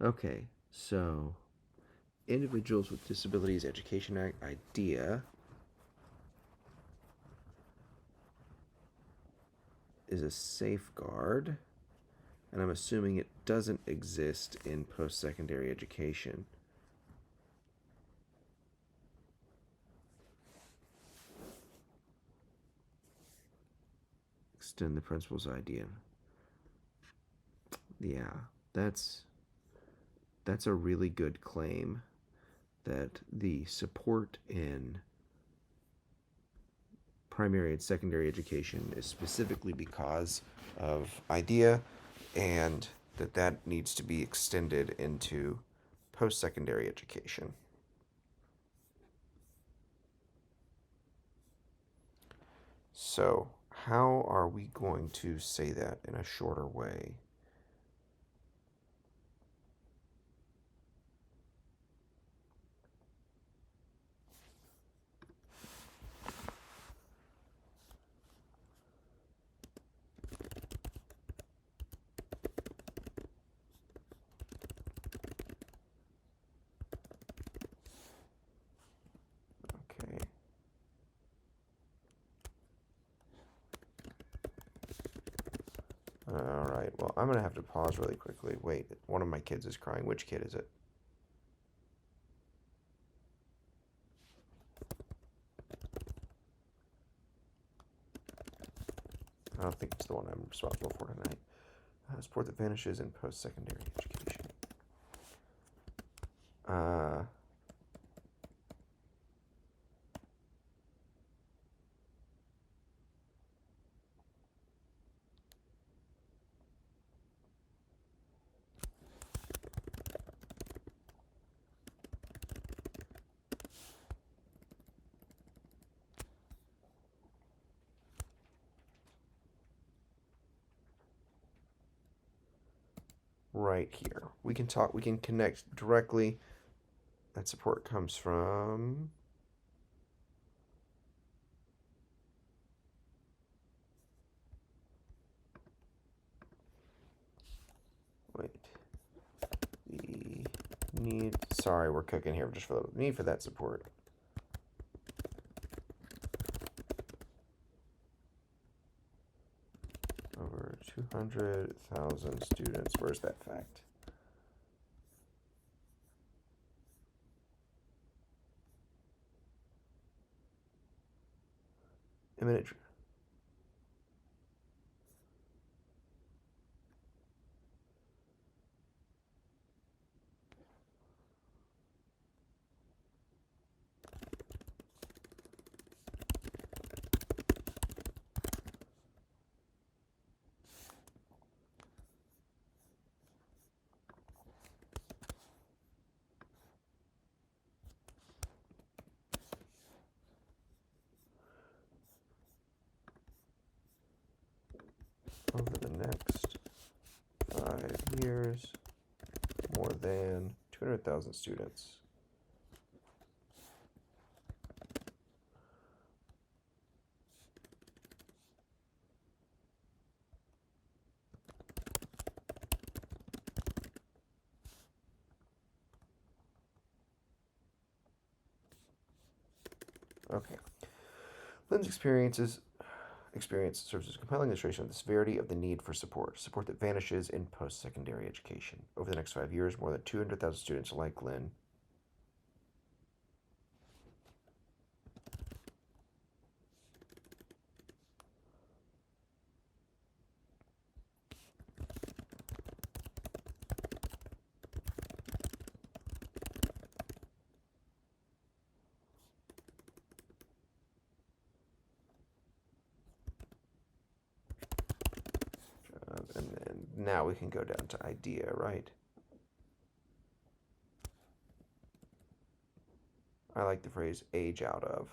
Okay, so Individuals with Disabilities Education Act idea is a safeguard, and I'm assuming it doesn't exist in post-secondary education. Extend the principles idea. Yeah, that's a really good claim that the support in primary and secondary education is specifically because of IDEA, and that needs to be extended into post-secondary education. So how are we going to say that in a shorter way? Okay. All right, well, I'm going to have to pause really quickly. Wait, one of my kids is crying. Which kid is it? I don't think it's the one I'm responsible for tonight. Support that vanishes in post-secondary education. Uh, right here. We can talk, we can connect directly. That support comes from. Wait. The need. Sorry, we're cooking here just for the need for that support. Over 200,000 students. Where's that fact? Imminent. Over the next 5 years, more than 200,000 students. Okay. Lynn's experience serves as a compelling illustration of the severity of the need for support that vanishes in post-secondary education. Over the next 5 years, more than 200,000 students like Lynn and then now we can go down to idea, right? I like the phrase age out of.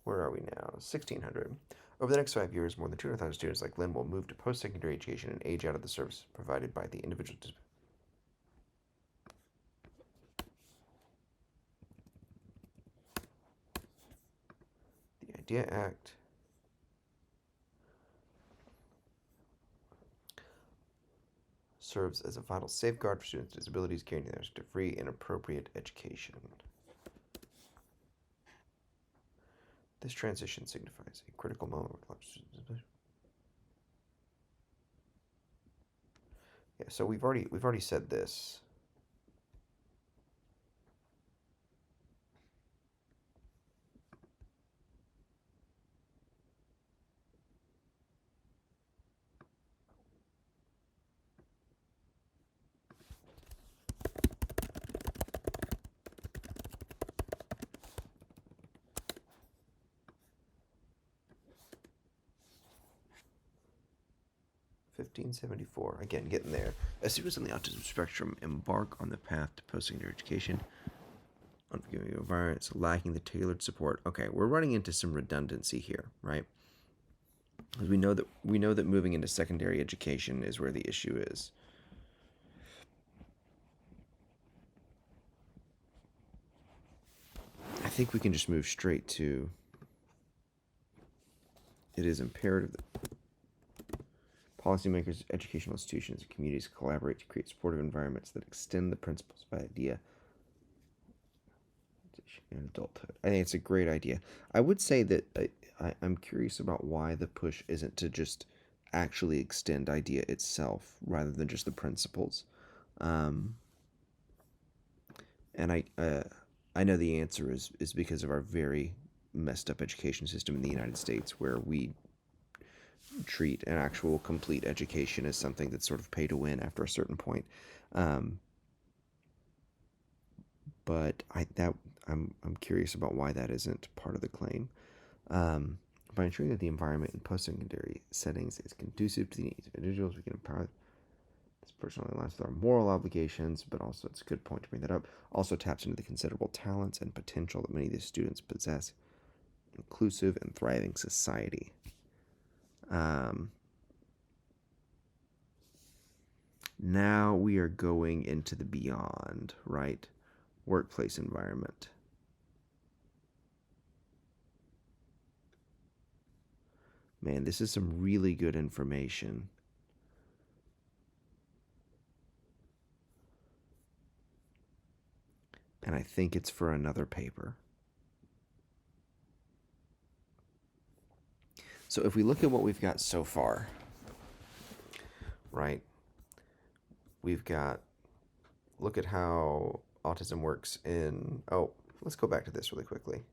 Where are we now? 1600. Over the next 5 years, more than 200,000 students like Lynn will move to post secondary education and age out of the service provided by the individual. The IDEA Act serves as a vital safeguard for students with disabilities, guaranteeing their right to free and appropriate education. This transition signifies a critical moment. Yeah, so we've already said this. (1574). Again, getting there. As students on the autism spectrum embark on the path to post-secondary education, unforgiving environments, lacking the tailored support. Okay, we're running into some redundancy here, right? Because we know that moving into secondary education is where the issue is. I think we can just move straight to. It is imperative that policymakers, educational institutions, and communities collaborate to create supportive environments that extend the principles of IDEA in adulthood. I think it's a great idea. I would say that I'm curious about why the push isn't to just actually extend IDEA itself rather than just the principles. Um, and I know the answer is because of our very messed up education system in the United States, where we treat an actual complete education as something that's sort of pay to win after a certain point. Um, but I'm curious about why that isn't part of the claim. By ensuring that the environment in post-secondary settings is conducive to the needs of individuals, we can empower this personally aligns with our moral obligations, but also it's a good point to bring that up. Also taps into the considerable talents and potential that many of these students possess. Inclusive and thriving society. Now we are going into the beyond, right? Workplace environment. Man, this is some really good information. And I think it's for another paper. So if we look at what we've got so far, right? We've got, look at how autism works in, oh, let's go back to this really quickly.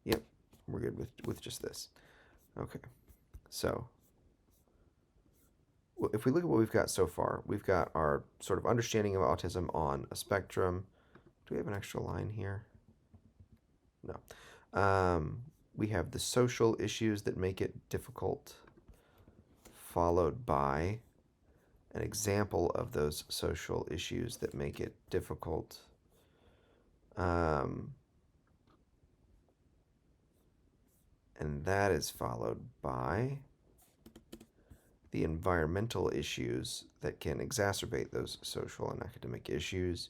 Yep, we're good with just this. Okay, so if we look at what we've got so far, we've got our sort of understanding of autism on a spectrum. Do we have an extra line here? No. We have the social issues that make it difficult, followed by an example of those social issues that make it difficult. And that is followed by the environmental issues that can exacerbate those social and academic issues,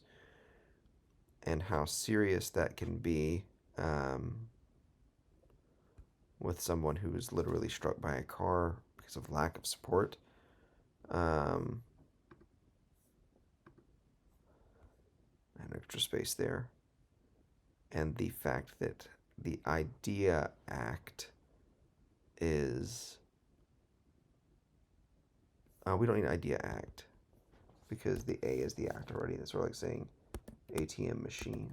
and how serious that can be with someone who is literally struck by a car because of lack of support. And extra space there. And the fact that the IDEA Act is... we don't need IDEA Act because the A is the act already. That's sort of like saying ATM machine.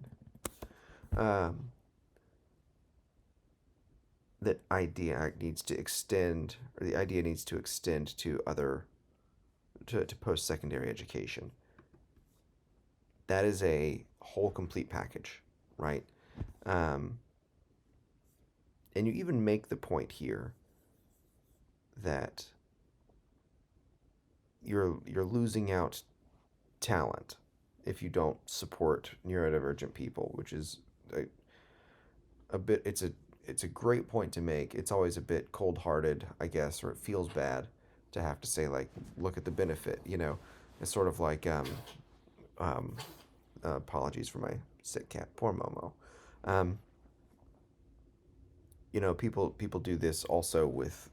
That IDEA Act needs to extend, or the idea needs to extend to other, to post-secondary education. That is a whole complete package, right? And you even make the point here that you're losing out talent if you don't support neurodivergent people, which is a bit, it's a great point to make. It's always a bit cold-hearted, I guess, or it feels bad to have to say, like, look at the benefit, you know. It's sort of like apologies for my sick cat, poor Momo. You know, people do this also with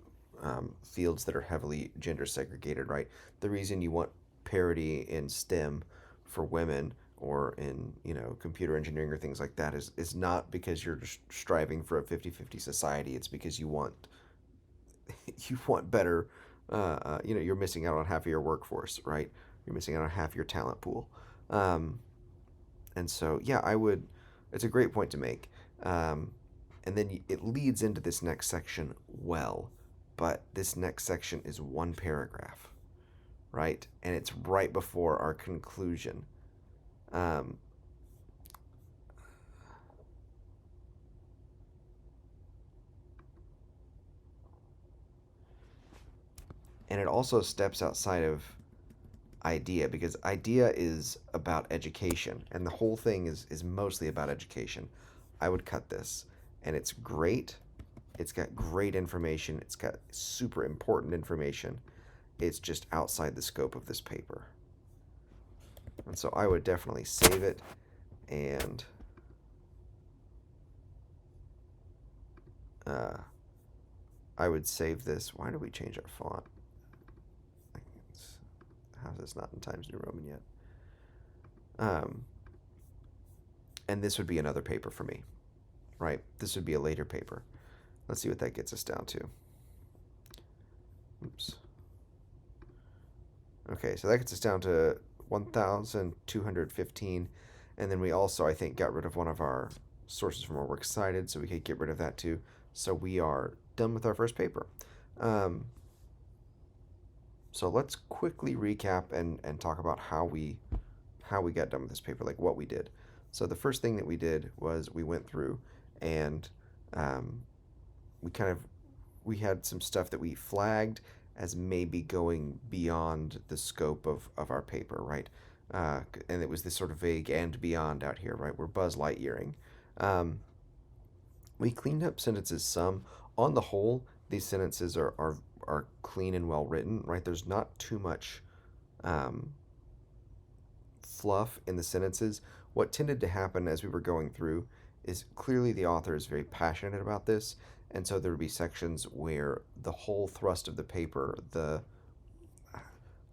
fields that are heavily gender segregated, right? The reason you want parity in STEM for women or in, you know, computer engineering or things like that is not because you're just striving for a 50-50 society. It's because you want you want better. You know, you're missing out on half of your workforce, right? You're missing out on half your talent pool. And so, yeah, I would. It's a great point to make. And then it leads into this next section well, but this next section is one paragraph, right? And it's right before our conclusion. And it also steps outside of idea, because idea is about education, and the whole thing is mostly about education. I would cut this, and it's great. It's got great information. It's got super important information. It's just outside the scope of this paper. And so I would definitely save it, and I would save this. Why do we change our font? How is this not in Times New Roman yet? And this would be another paper for me, right? This would be a later paper. Let's see what that gets us down to. Oops. Okay. Okay, so that gets us down to 1,215. And then we also, I think, got rid of one of our sources from our works cited, so we could get rid of that too. So we are done with our first paper. Um, so let's quickly recap and talk about how we got done with this paper, like what we did. So the first thing that we did was we went through and um, we kind of we had some stuff that we flagged as maybe going beyond the scope of our paper, right? And it was this sort of vague and beyond out here, right? We're Buzz Lightyearing. Um, we cleaned up sentences some. On the whole, these sentences are clean and well written, right? There's not too much um, fluff in the sentences. What tended to happen as we were going through is clearly the author is very passionate about this, and so there would be sections where the whole thrust of the paper,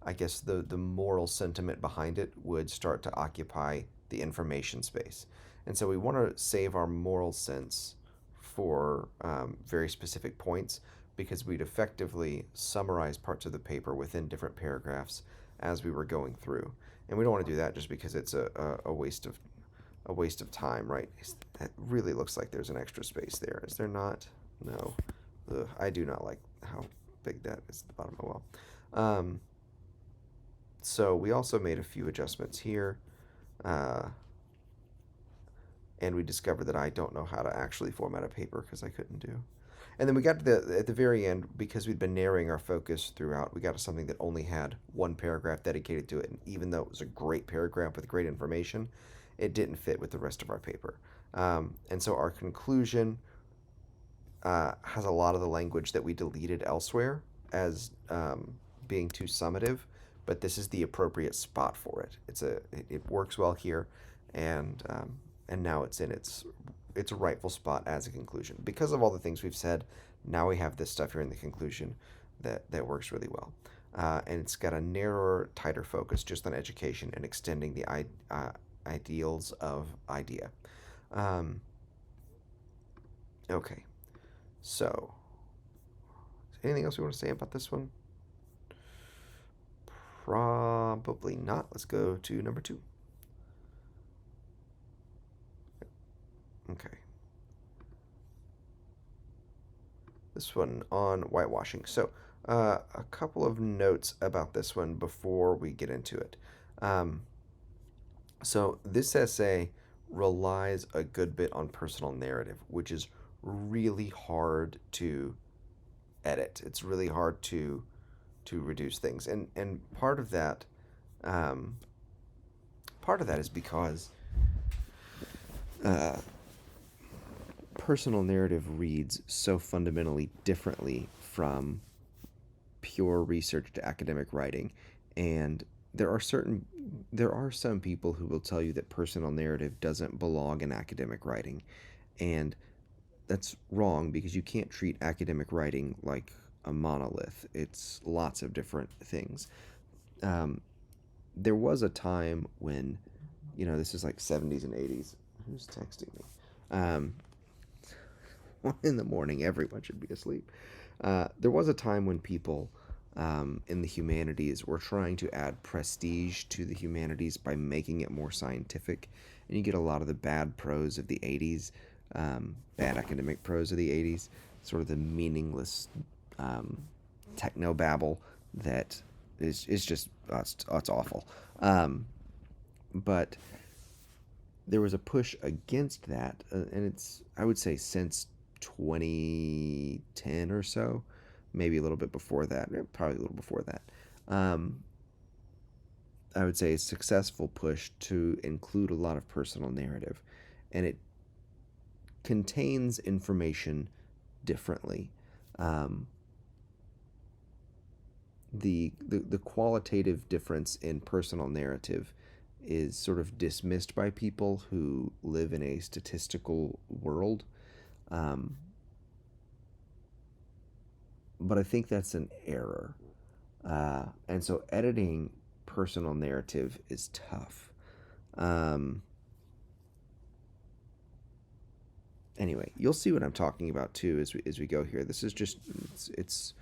I guess the moral sentiment behind it would start to occupy the information space. And so we want to save our moral sense for very specific points because we'd effectively summarize parts of the paper within different paragraphs as we were going through. And we don't want to do that just because it's a waste of time, right? It really looks like there's an extra space there. Is there not? No. Ugh, I do not like how big that is at the bottom. Oh well. So we also made a few adjustments here, uh, and we discovered that I don't know how to actually format a paper because I couldn't do. And then we got to at the very end, because we'd been narrowing our focus throughout, we got to something that only had one paragraph dedicated to it. And even though it was a great paragraph with great information, it didn't fit with the rest of our paper. And so our conclusion has a lot of the language that we deleted elsewhere as being too summative, but this is the appropriate spot for it. It works well here, and now it's in its rightful spot as a conclusion because of all the things we've said. Now we have this stuff here in the conclusion that works really well, and it's got a narrower, tighter focus just on education and extending the ideals of idea. Um, okay. So, anything else we want to say about this one? Probably not. Let's go to number 2. Okay. This one on whitewashing. So, a couple of notes about this one before we get into it. Um, so, this essay relies a good bit on personal narrative, which is really hard to edit. It's really hard to reduce things, and um, part of that is because uh, personal narrative reads so fundamentally differently from pure research to academic writing, and there are some people who will tell you that personal narrative doesn't belong in academic writing, and that's wrong because you can't treat academic writing like a monolith. It's lots of different things. Um, there was a time when, this is like 70s and 80s. Who's texting me? Um, 1 in the morning, everyone should be asleep. There was a time when people in the humanities were trying to add prestige to the humanities by making it more scientific. And you get a lot of the bad prose of the 80s, bad academic prose of the 80s, sort of the meaningless um, techno babble that is just, it's awful. But there was a push against that, and it's, I would say, since 2010 or so, maybe a little bit before that, probably a little before that. Um, I would say a successful push to include a lot of personal narrative, and it contains information differently. Um, the qualitative difference in personal narrative is sort of dismissed by people who live in a statistical world. Um, but I think that's an error. And so editing personal narrative is tough. Um, anyway, you'll see what I'm talking about too as we go here. This is just it's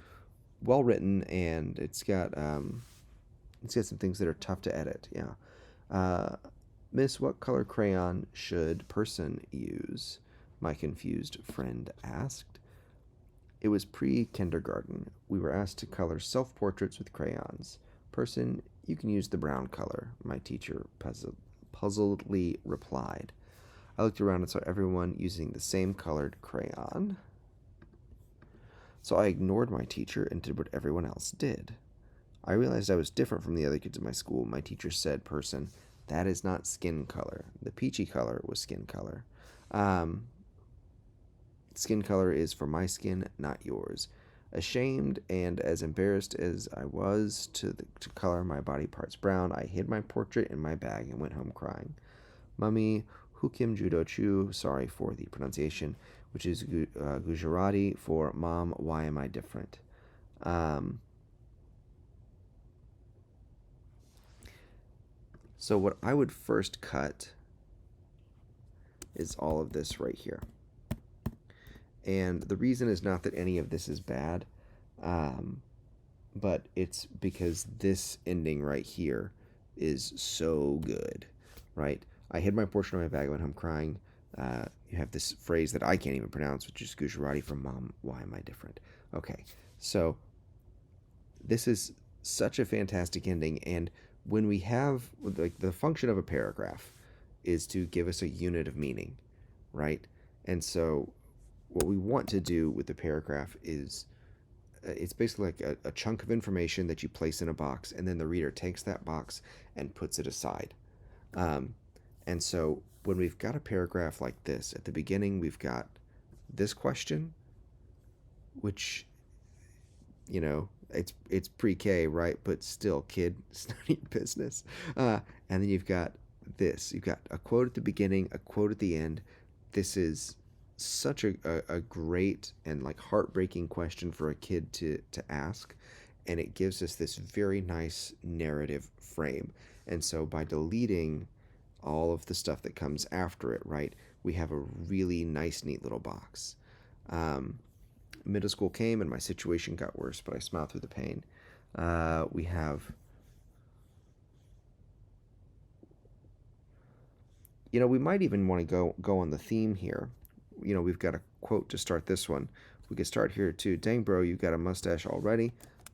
well written, and it's got Let's get some things that are tough to edit. Yeah. Uh, Miss, what color crayon should person use? My confused friend asked. It was pre kindergarten. We were asked to color self portraits with crayons. Person, you can use the brown color, my teacher puzzledly replied. I looked around and saw everyone using the same colored crayon. So I ignored my teacher and did what everyone else did. I realized I was different from the other kids in my school. My teacher said, Person, that is not skin color. The peachy color was skin color. Um, Skin color is for my skin, not yours. Ashamed and as embarrassed as I was to color my body parts brown, I hid my portrait in my bag and went home crying. Mummy, Hukim Judo Chu, sorry for the pronunciation, which is Gujarati for Mom, why am I different? Um, so, what I would first cut is all of this right here. And the reason is not that any of this is bad, um, but it's because this ending right here is so good, right? I hid my portion of my bag, went home crying. You have this phrase that I can't even pronounce, which is Gujarati from Mom, why am I different? Okay, so this is such a fantastic ending. And when we have, like, the function of a paragraph is to give us a unit of meaning, right? And so what we want to do with the paragraph is it's basically like a chunk of information that you place in a box, and then the reader takes that box and puts it aside. Um, and so when we've got a paragraph like this, at the beginning, we've got this question, which, it's pre-K, right? But still, kid, it's none of your business. And then you've got this. You've got a quote at the beginning, a quote at the end. This is such a great and like heartbreaking question for a kid to ask, and it gives us this very nice narrative frame. And so by deleting all of the stuff that comes after it, right, we have a really nice, neat little box. Um, Middle school came and my situation got worse, but I smiled through the pain. We have, we might even want to go on the theme here. We've got a quote to start this one. We could start here too. Dang, bro, you got a mustache already.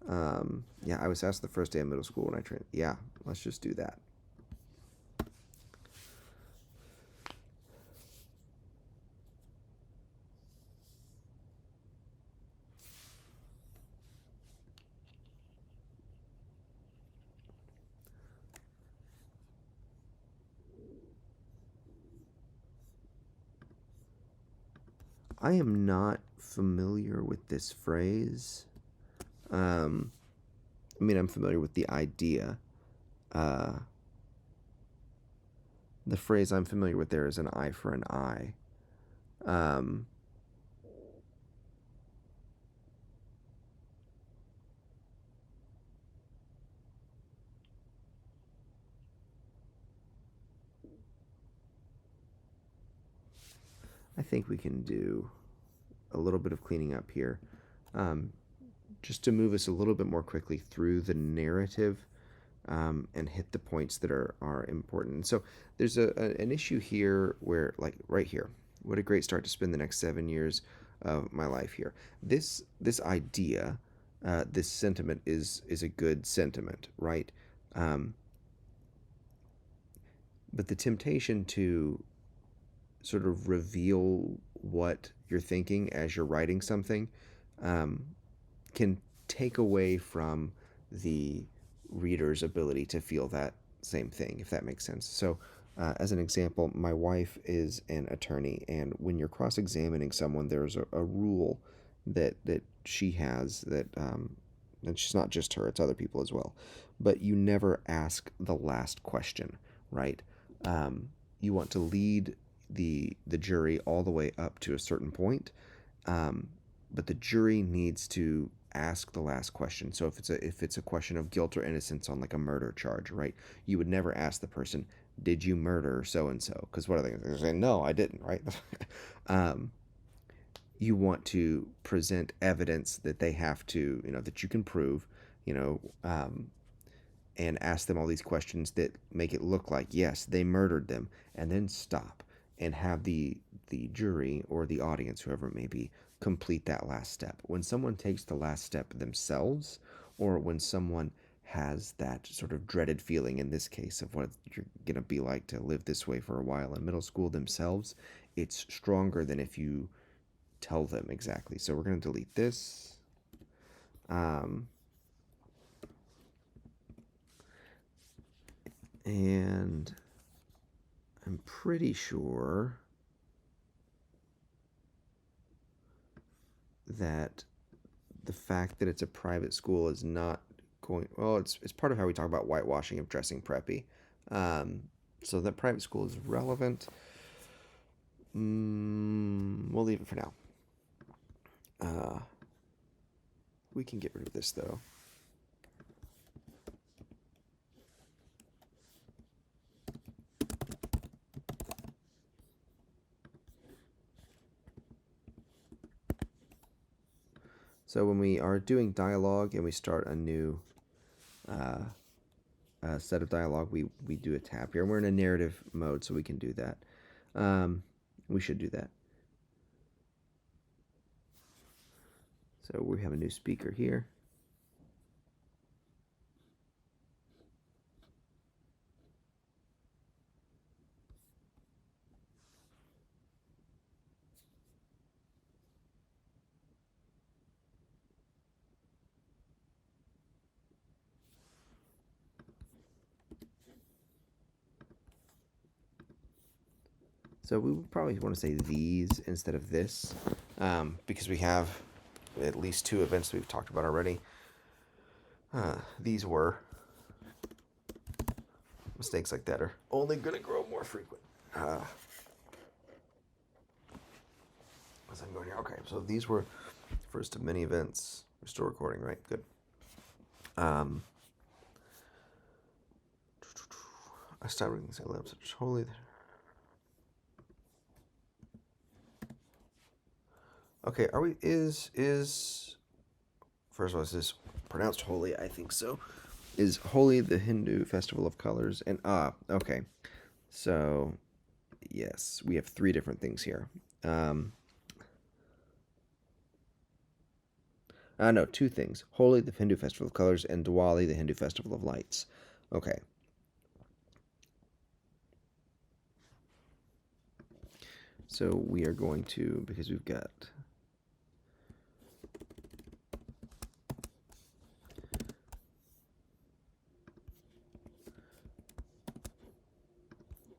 Yeah, I was asked the first day of middle school when I trained. Yeah, let's just do that. I am not familiar with this phrase. Um, I mean, I'm familiar with the idea. Uh, the phrase I'm familiar with there is an eye for an eye. Um, I think we can do a little bit of cleaning up here, um, just to move us a little bit more quickly through the narrative, and hit the points that are important. So there's an issue here where, like, right here, what a great start to spend the next 7 years of my life here. This idea, this sentiment is a good sentiment, right? Um, but the temptation to sort of reveal what you're thinking as you're writing something, um, can take away from the reader's ability to feel that same thing, if that makes sense. So, as an example, my wife is an attorney, and when you're cross examining someone, there's a rule that she has and she's not just her, it's other people as well. But you never ask the last question, right? You want to lead the jury all the way up to a certain point, um, but the jury needs to ask the last question. So if it's a question of guilt or innocence on like a murder charge, right? You would never ask the person, "Did you murder so and so?" Because what are they going to say? No, I didn't, right? um, you want to present evidence that they have to, that you can prove, you know, um, and ask them all these questions that make it look like, yes, they murdered them, and then stop and have the jury or the audience, whoever it may be, complete that last step. When someone takes the last step themselves, or when someone has that sort of dreaded feeling, in this case, of what you're going to be like to live this way for a while in middle school themselves, it's stronger than if you tell them exactly. So we're going to delete this. Um, and I'm pretty sure that the fact that it's a private school is not going, well, it's part of how we talk about whitewashing of dressing preppy. Um, so that private school is relevant. We'll leave it for now. We can get rid of this though. So when we are doing dialogue and we start a new uh, set of dialogue, we do a tab here. And we're in a narrative mode, so we can do that. We should do that. So we have a new speaker here. So we would probably want to say these instead of this, because we have at least two events that we've talked about already. These were mistakes like that are only going to grow more frequent. As I'm going here. Okay, so these were first of many events. We're still recording, right? Good. I stopped reading the lamps. Totally. Okay, are we? Is first of all, is this pronounced holy? I think so. Is Holi the Hindu festival of colors? And okay. So yes, we have three different things here. Um, no, two things. Holi, the Hindu festival of colors, and Diwali, the Hindu festival of lights. Okay. So we are going to, because we've got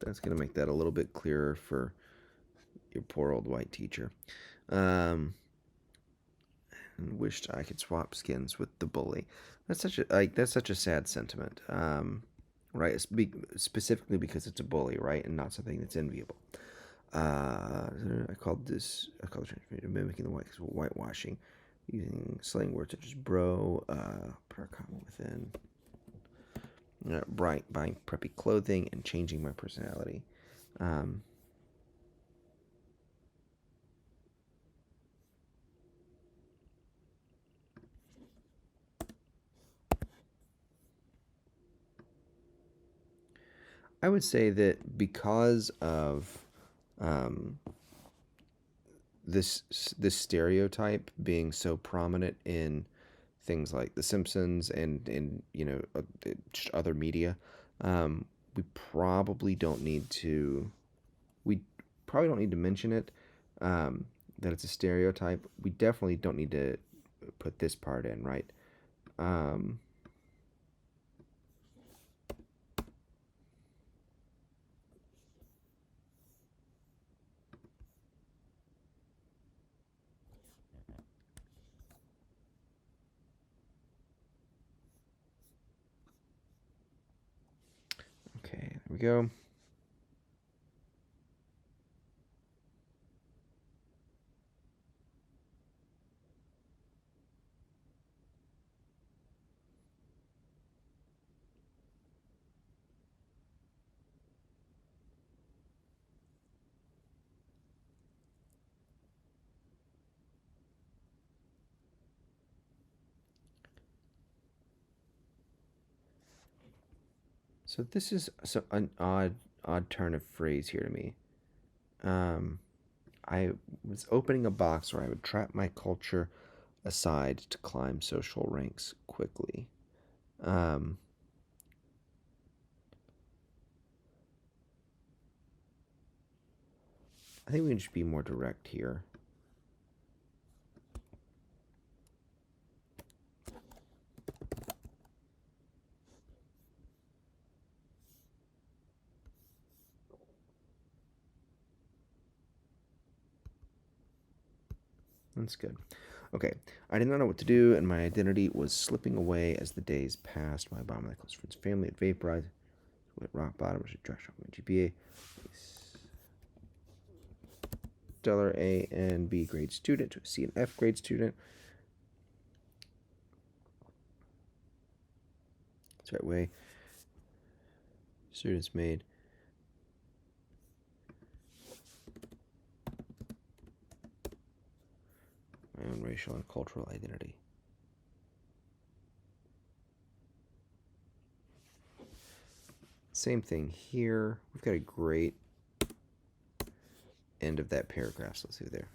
that's going to make that a little bit clearer for your poor old white teacher. And wished I could swap skins with the bully. That's such a sad sentiment. Right? Specifically because it's a bully, right, and not something that's enviable. I called I called it mimicking the whitewashing, using slang words such as bro, put a comma within, bright, buying preppy clothing, and changing my personality. Um, I would say that because of um, this stereotype being so prominent in things like The Simpsons and just other media, um, we probably don't need to we probably don't need to mention it, that it's a stereotype. We definitely don't need to put this part in, right? Um, okay, there we go. So this is an odd turn of phrase here to me. Um, I was opening a box where I would trap my culture aside to climb social ranks quickly. Um, I think we can just be more direct here. That's good. Okay, I did not know what to do, and my identity was slipping away as the days passed. My bomb, my close friends, family had vaporized. At rock bottom, which trash on my GPA. Stellar A and B grade student to a C and F grade student. That's the right way. Students made my own racial and cultural identity. Same thing here. We've got a great end of that paragraph. So let's see there.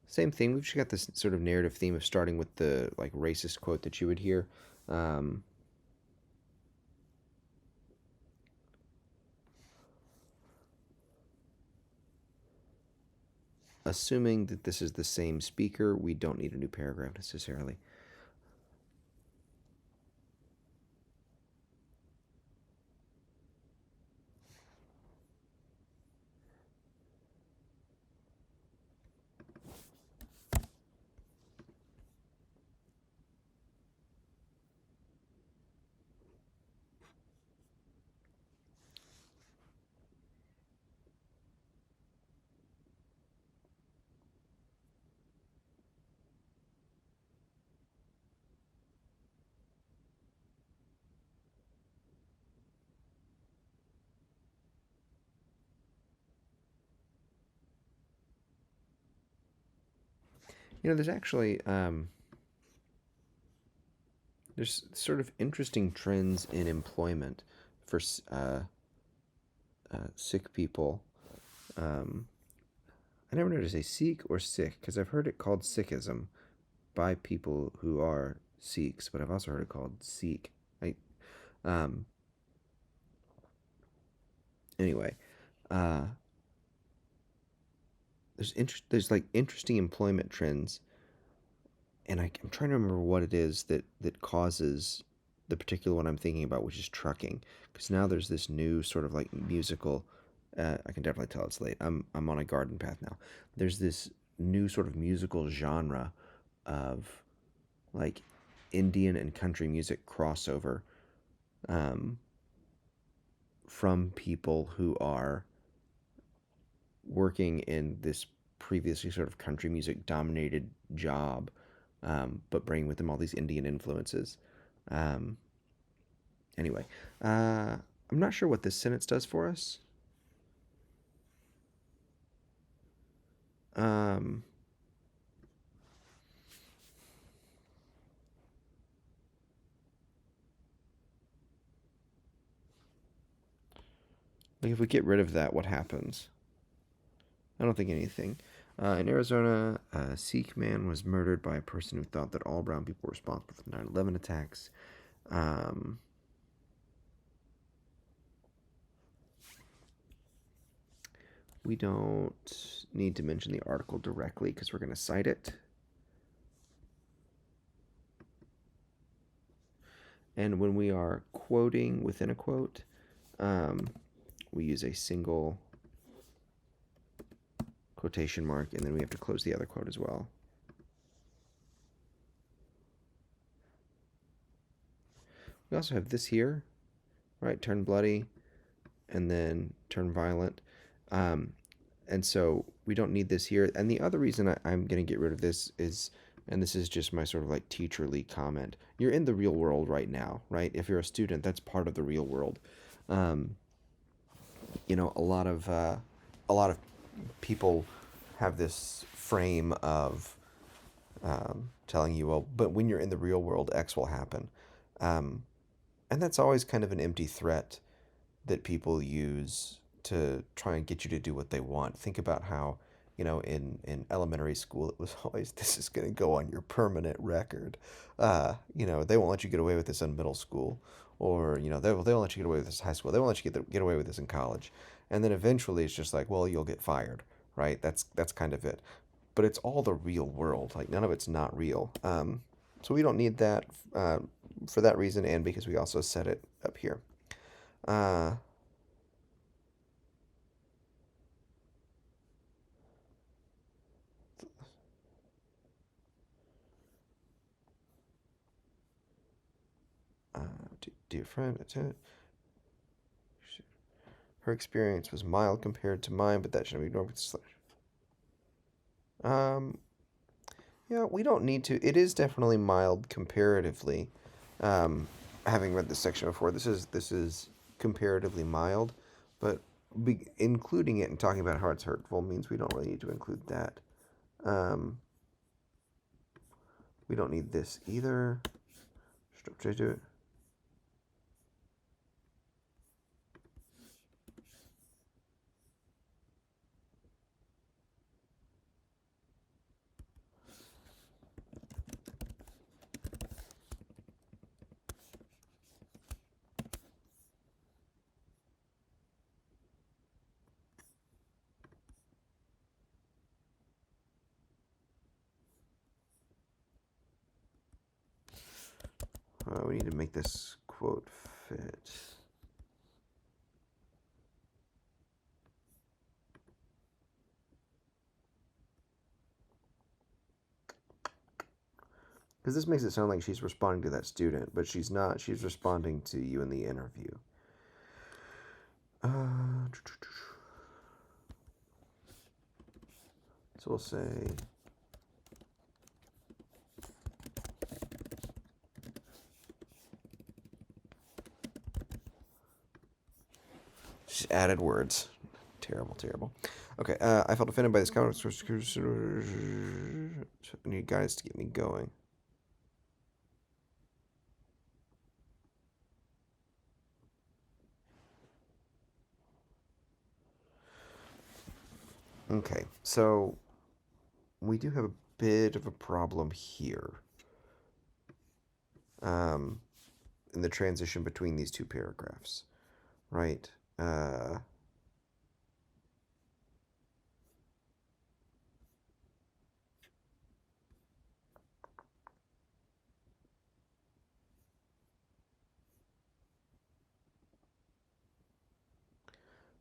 Same thing. We've just got this sort of narrative theme of starting with the like racist quote that you would hear. Assuming that this is the same speaker, we don't need a new paragraph necessarily. There's actually there's sort of interesting trends in employment for sick people. Um, I never know to say Sikh or Sikh because I've heard it called Sikhism by people who are Sikhs, but I've also heard it called Sikh. I, um, anyway, uh, there's like interesting employment trends, and I'm trying to remember what it is that causes the particular one I'm thinking about, which is trucking. Because now there's this new sort of like musical. I can definitely tell it's late. I'm on a garden path now. There's this new sort of musical genre of like Indian and country music crossover, um, from people who are working in this previously sort of country music dominated job, but bringing with them all these Indian influences. Um, anyway, I'm not sure what this sentence does for us. Um, like if we get rid of that, what happens? I don't think anything. In Arizona, a Sikh man was murdered by a person who thought that all brown people were responsible for the 9/11 attacks. Um, we don't need to mention the article directly because we're going to cite it. And when we are quoting within a quote, um, we use a single quotation mark, and then we have to close the other quote as well. We also have this here, right? Turn bloody, and then turn violent. Um, and so we don't need this here. And the other reason I'm going to get rid of this is, and this is just my sort of like teacherly comment, you're in the real world right now, right? If you're a student, that's part of the real world. Um, a lot of people have this frame of telling you, well, but when you're in the real world, X will happen. Um, and that's always kind of an empty threat that people use to try and get you to do what they want. Think about how, in elementary school, it was always, this is going to go on your permanent record. They won't let you get away with this in middle school, or, they won't let you get away with this in high school. They won't let you get away with this in college. And then eventually it's just like, well, you'll get fired, right? That's kind of it. But it's all the real world. Like, none of it's not real. So we don't need that for that reason, and because we also set it up here. Uh, uh, dear friend, her experience was mild compared to mine, but that shouldn't be ignored. Um, yeah, we don't need to. It is definitely mild comparatively. Um, Having read this section before, this is comparatively mild, but including it and talking about how it's hurtful means we don't really need to include that. Um, we don't need this either. Should I do it? We need to make this quote fit. Because this makes it sound like she's responding to that student, but she's not. She's responding to you in the interview. Uh, so we'll say, just added words. Terrible, terrible. Okay, I felt offended by this comment. I need guidance to get me going. Okay, so we do have a bit of a problem here. Um, in the transition between these two paragraphs, right?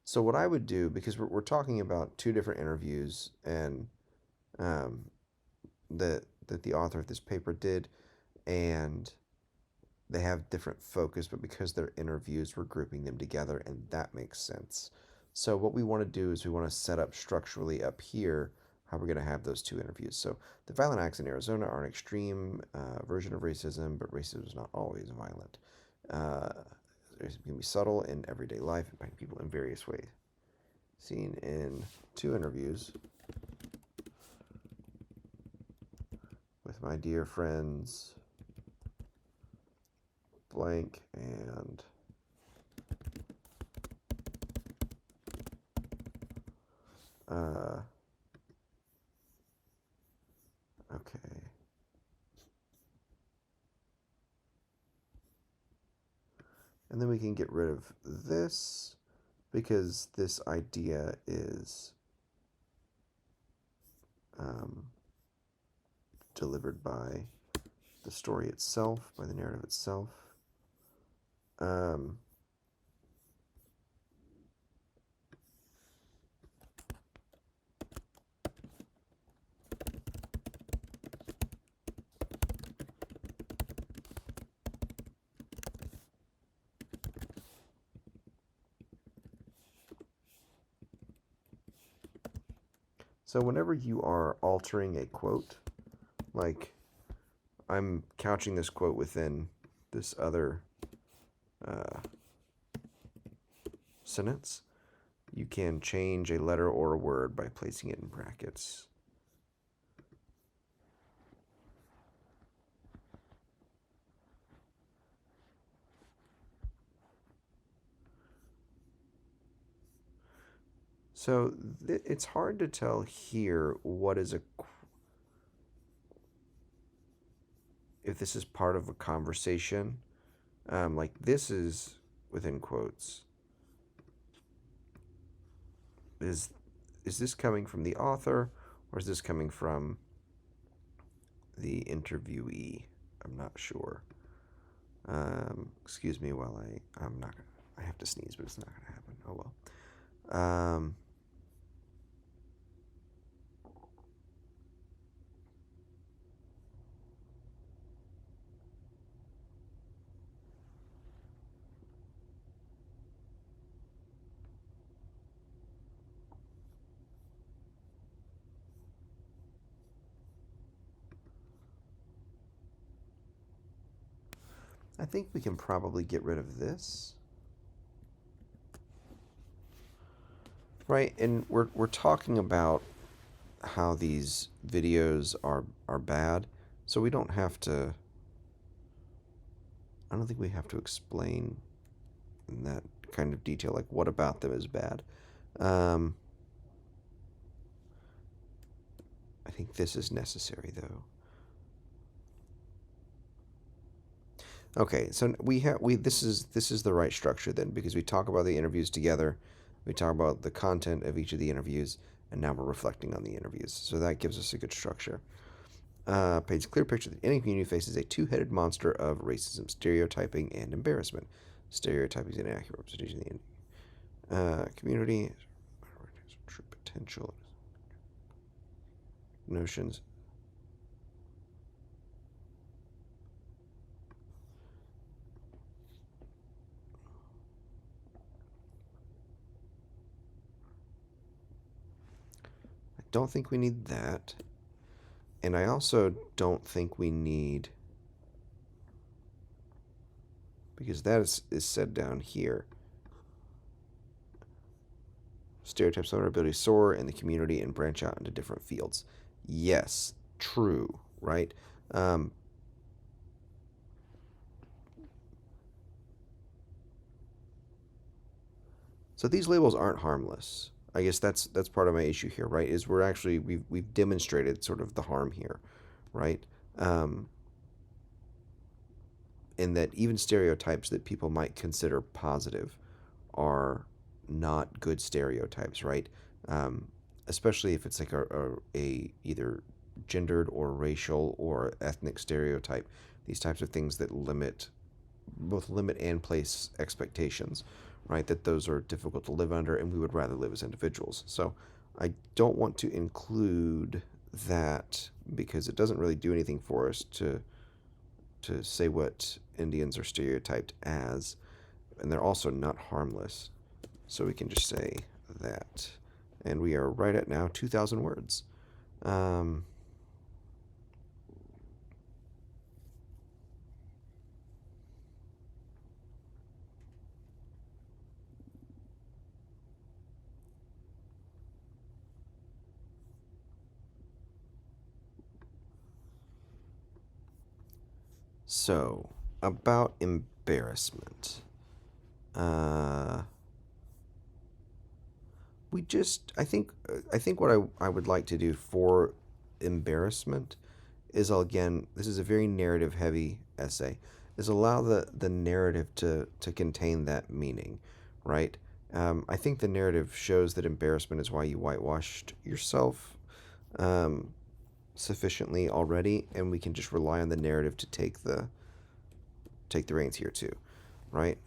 So what I would do, because we're talking about two different interviews, and um, that the author of this paper did, and they have different focus, but because they're interviews, we're grouping them together, and that makes sense. So what we want to do is we want to set up structurally up here how we're going to have those two interviews. So the violent acts in Arizona are an extreme version of racism, but racism is not always violent. Uh, it can be subtle in everyday life, impacting people in various ways. Seen in two interviews with my dear friends blank and okay. And then we can get rid of this because this idea is um, delivered by the story itself, by the narrative itself. Um, so whenever you are altering a quote, like I'm couching this quote within this other uh, sentence, you can change a letter or a word by placing it in brackets. So it's hard to tell here what is if this is part of a conversation. Like this is within quotes. Is is this coming from the author or is this coming from the interviewee? I'm not sure. Excuse me while I'm not gonna, I have to sneeze, but it's not gonna happen. Oh well. I think we can probably get rid of this. Right, and we're talking about how these videos are bad, so we don't have to. I don't think we have to explain in that kind of detail, like what about them is bad. Um, I think this is necessary though. Okay, so we this is the right structure then because we talk about the interviews together, we talk about the content of each of the interviews, and now we're reflecting on the interviews. So that gives us a good structure. Paints a clear picture that any community faces a two-headed monster of racism, stereotyping, and embarrassment. Stereotyping is an inaccurate representation of the community. True potential notions. I don't think we need that. And I also don't think we need, because that is said down here. Stereotypes on our ability to soar in the community and branch out into different fields. Yes, true, right? Um, so these labels aren't harmless. I guess that's part of my issue here, right? Is we're actually we've demonstrated sort of the harm here, right? Um, in that even stereotypes that people might consider positive are not good stereotypes, right? Um, Especially if it's like a either gendered or racial or ethnic stereotype. These types of things that limit and place expectations, right? That those are difficult to live under, and we would rather live as individuals. So I don't want to include that because it doesn't really do anything for us to say what Indians are stereotyped as, and they're also not harmless. So we can just say that. And we are right at now 2,000 words. Um, so, about embarrassment. Uh, I think what I would like to do for embarrassment is, again, this is a very narrative heavy essay, is allow the narrative to contain that meaning, right? I think the narrative shows that embarrassment is why you whitewashed yourself um, sufficiently already, and we can just rely on the narrative to take the reins here too, right?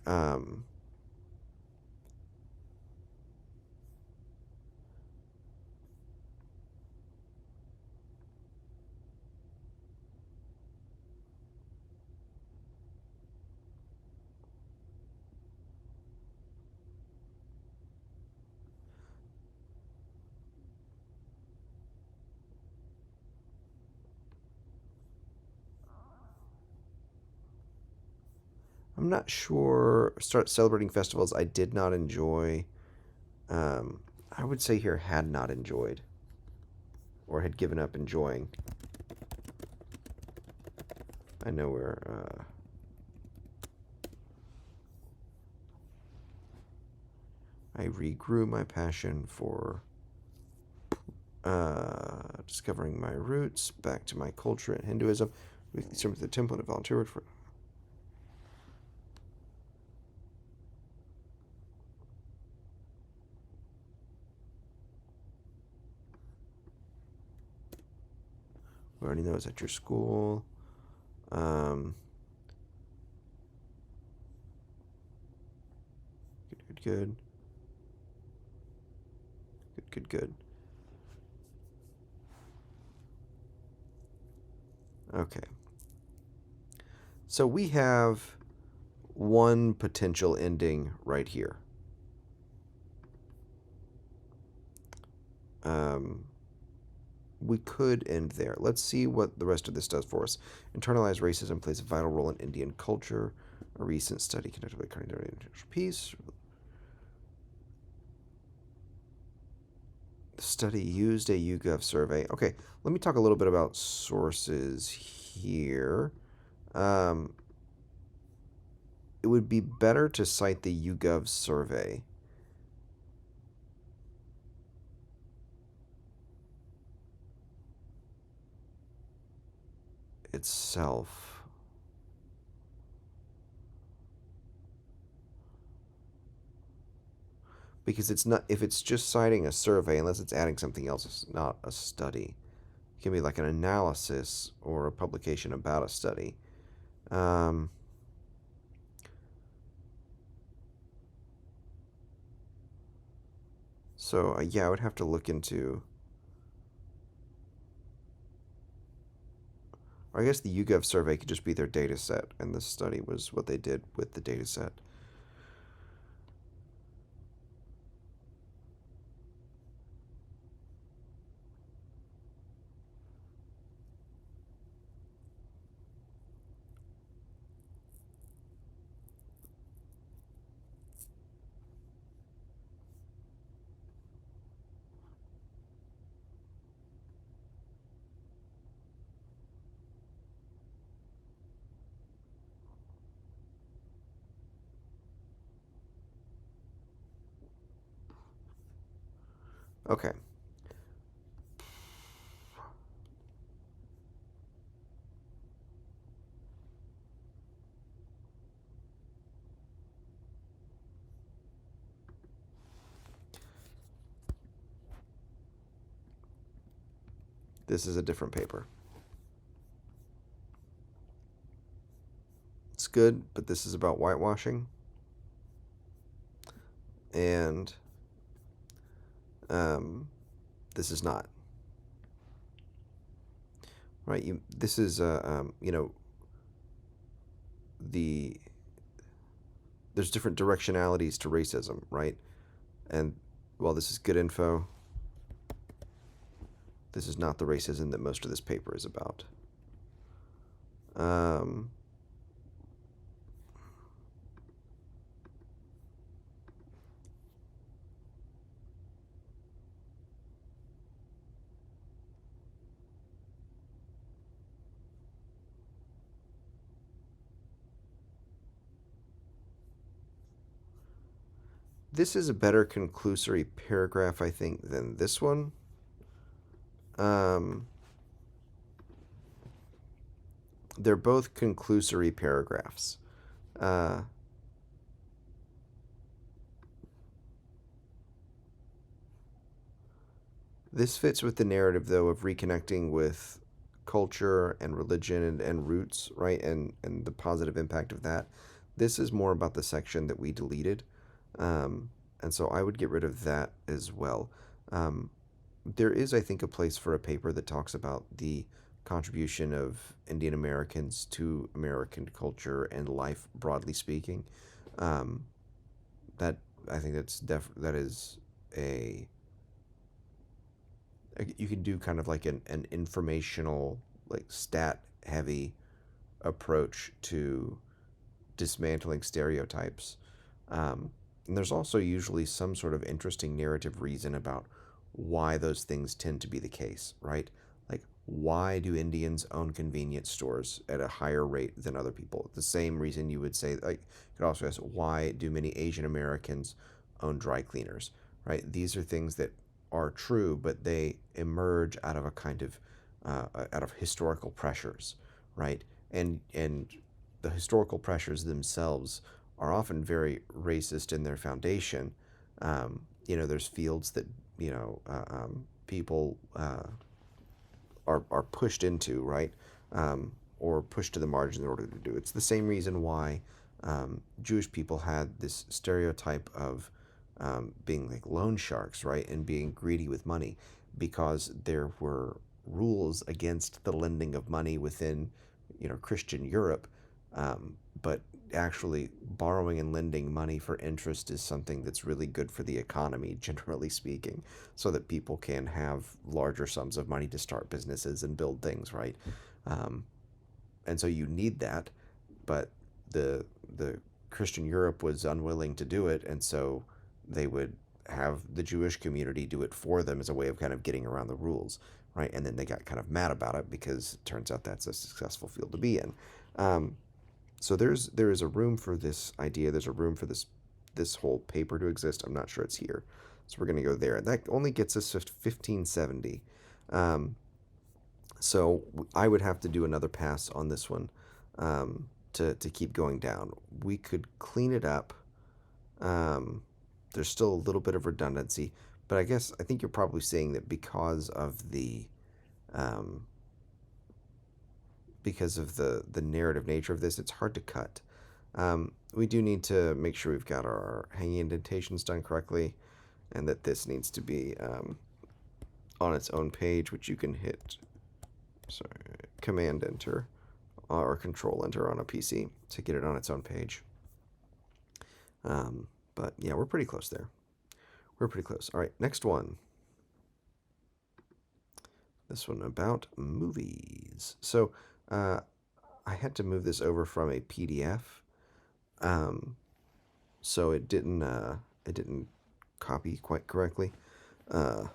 I'm not sure. Start celebrating festivals I did not enjoy. Um, I would say here had not enjoyed or had given up enjoying. I know we're. I regrew my passion for discovering my roots, back to my culture and Hinduism. With the template of volunteer work for. We already know it's at your school. Um, good, good, good, good, good. Okay. So we have one potential ending right here. Um, we could end there. Let's see what the rest of this does for us. Internalized racism plays a vital role in Indian culture. A recent study conducted by Carnegie International Peace. The study used a YouGov survey. Okay, let me talk a little bit about sources here. Um, it would be better to cite the YouGov survey itself. Because it's not, if it's just citing a survey, unless it's adding something else, it's not a study. It can be like an analysis or a publication about a study. Um, so, yeah, I would have to look into. Or I guess the YouGov survey could just be their data set, and this study was what they did with the data set. Okay. This is a different paper. It's good, but this is about whitewashing. And um, this is not. Right? This is, the there's different directionalities to racism, right? And while this is good info, this is not the racism that most of this paper is about. Um, this is a better conclusory paragraph, I think, than this one. Um, they're both conclusory paragraphs. Uh, this fits with the narrative, though, of reconnecting with culture and religion and roots, right? And the positive impact of that. This is more about the section that we deleted. And so I would get rid of that as well. Um, there is, I think, a place for a paper that talks about the contribution of Indian Americans to American culture and life, broadly speaking. Um, that I think that is a you can do kind of like an informational, like stat heavy approach to dismantling stereotypes. And there's also usually some sort of interesting narrative reason about why those things tend to be the case, right? Like, why do Indians own convenience stores at a higher rate than other people? The same reason you would say, like, you could also ask, why do many Asian Americans own dry cleaners, right? These are things that are true, but they emerge out of a kind of out of historical pressures, right? And the historical pressures themselves are often very racist in their foundation. There's fields that people are pushed into, right? Or pushed to the margin in order to do. It's the same reason why Jewish people had this stereotype of being like loan sharks, right? And being greedy with money because there were rules against the lending of money within, Christian Europe. But actually, borrowing and lending money for interest is something that's really good for the economy, generally speaking, so that people can have larger sums of money to start businesses and build things, right? Um, and so you need that, but the Christian Europe was unwilling to do it, and so they would have the Jewish community do it for them as a way of kind of getting around the rules, right? And then they got kind of mad about it because it turns out that's a successful field to be in. Um, so there is a room for this idea. There's a room for this whole paper to exist. I'm not sure it's here, so we're gonna go there. That only gets us to 1570. Um, so I would have to do another pass on this one to keep going down. We could clean it up. Um, there's still a little bit of redundancy, but I think you're probably saying that um, because of the narrative nature of this, it's hard to cut. We do need to make sure we've got our hanging indentations done correctly, and that this needs to be on its own page, which you can hit sorry, Command Enter or Control Enter on a PC to get it on its own page. But yeah, we're pretty close there. We're pretty close. All right, next one. This one about movies. So I had to move this over from a PDF, um, so it didn't copy quite correctly. Uh,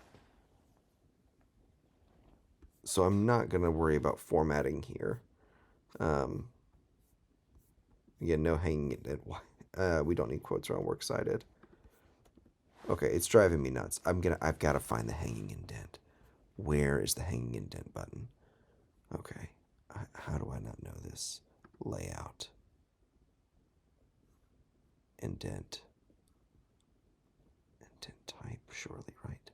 so I'm not gonna worry about formatting here. Um, Again, no hanging it. We don't need quotes around works cited. Okay, it's driving me nuts. I've got to find the hanging indent. Where is the hanging indent button? Okay, how do I not know this? Layout, indent, indent type, surely, right?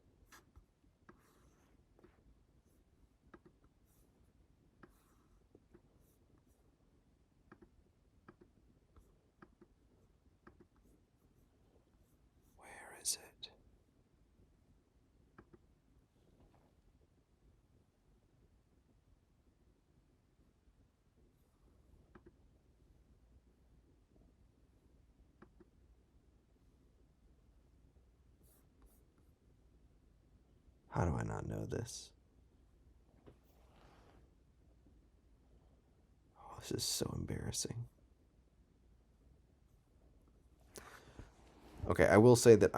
Where is it? How do I not know this? Oh, this is so embarrassing. Okay, I will say that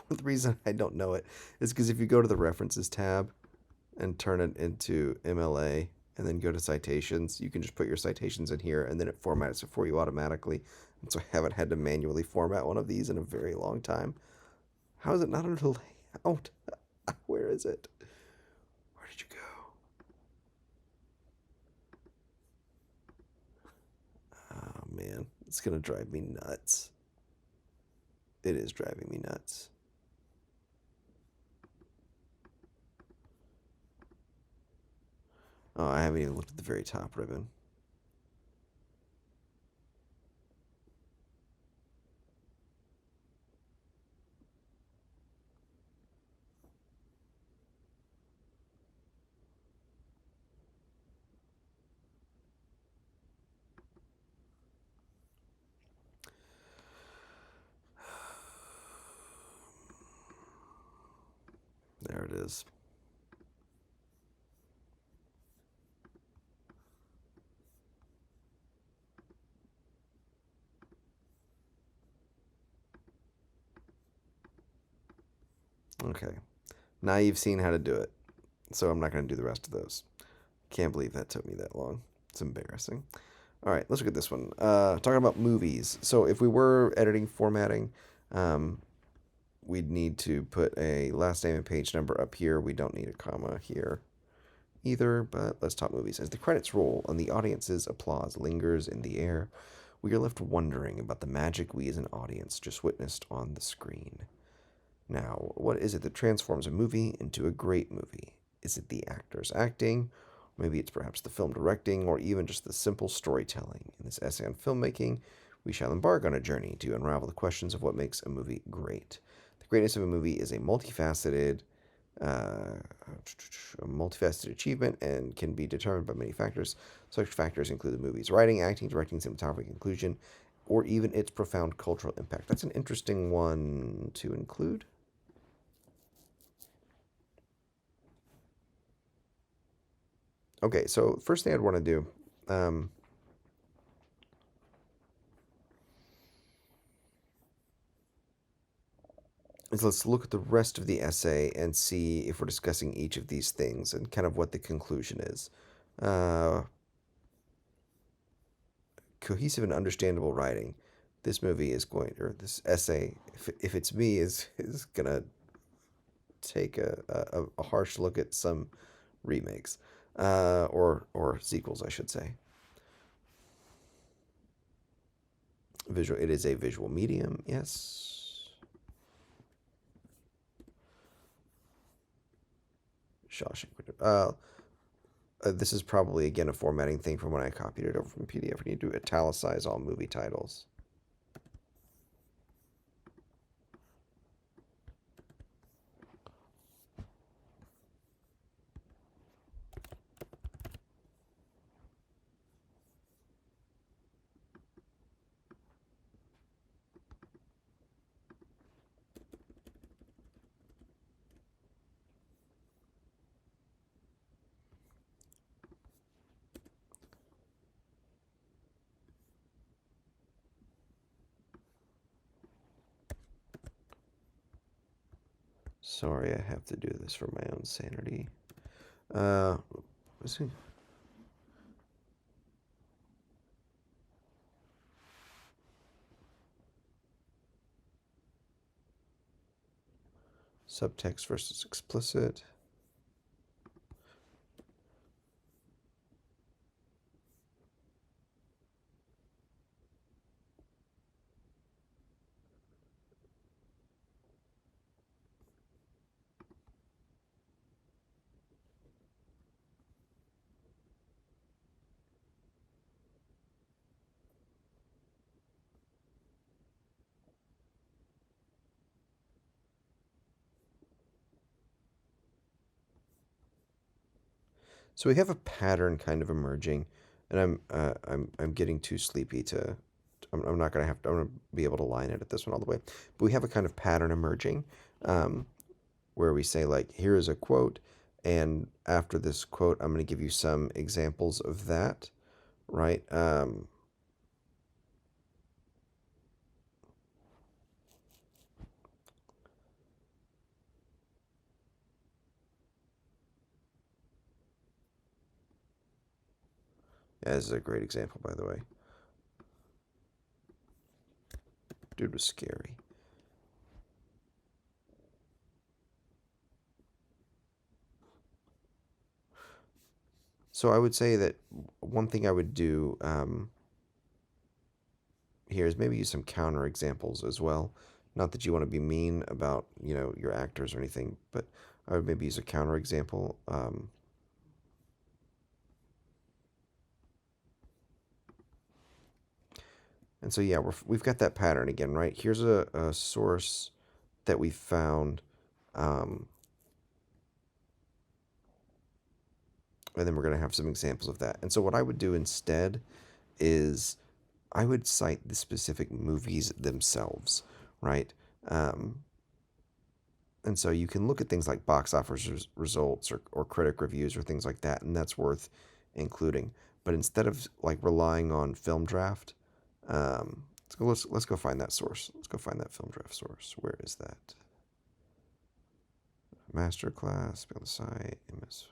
the reason I don't know it is because if you go to the references tab and turn it into MLA and then go to citations, you can just put your citations in here and then it formats it for you automatically. And so I haven't had to manually format one of these in a very long time. How is it not under layout? Where is it? Where did you go? Oh man, it's gonna drive me nuts. It is driving me nuts. Oh, I haven't even looked at the very top ribbon. There it is. Okay. Now you've seen how to do it. So I'm not going to do the rest of those. Can't believe that took me that long. It's embarrassing. All right, let's look at this one. Talking about movies. So if we were editing formatting, um, we'd need to put a last name and page number up here. We don't need a comma here either, but let's talk movies. As the credits roll and the audience's applause lingers in the air, we are left wondering about the magic we as an audience just witnessed on the screen. Now, what is it that transforms a movie into a great movie? Is it the actors acting? Maybe it's perhaps the film directing, or even just the simple storytelling. In this essay on filmmaking, we shall embark on a journey to unravel the questions of what makes a movie great. The greatness of a movie is uh, a multifaceted achievement and can be determined by many factors. Such factors include the movie's writing, acting, directing, cinematography, conclusion, or even its profound cultural impact. That's an interesting one to include. Okay, so first thing I'd want to do um, is let's look at the rest of the essay and see if we're discussing each of these things and kind of what the conclusion is. Uh, Cohesive and understandable writing. This movie is going, or this essay, if it's me, is gonna take a harsh look at some remakes, or sequels, I should say. Visual. It is a visual medium. Yes. Shawshank. This is probably again a formatting thing from when I copied it over from PDF. We need to italicize all movie titles. Sorry, I have to do this for my own sanity. Let's see. Subtext versus explicit. So we have a pattern kind of emerging, and I'm getting too sleepy to. I'm not gonna have to. I'm gonna be able to line edit this one all the way. But we have a kind of pattern emerging, um, where we say like, here is a quote, and after this quote, I'm gonna give you some examples of that, right? Yeah, this is a great example, by the way. Dude was scary. So I would say that one thing I would do here is maybe use some counter examples as well. Not that you want to be mean about your actors or anything, but I would maybe use a counter example. And so yeah, we've got that pattern again, right? Here's a source that we found, um, and then we're going to have some examples of that. And so what I would do instead is I would cite the specific movies themselves, right? Um, and so you can look at things like box office results or critic reviews or things like that, and that's worth including. But instead of like relying on film draft, let's go find that source. Let's go find that film draft source. Where is that? Masterclass, be on the site, MS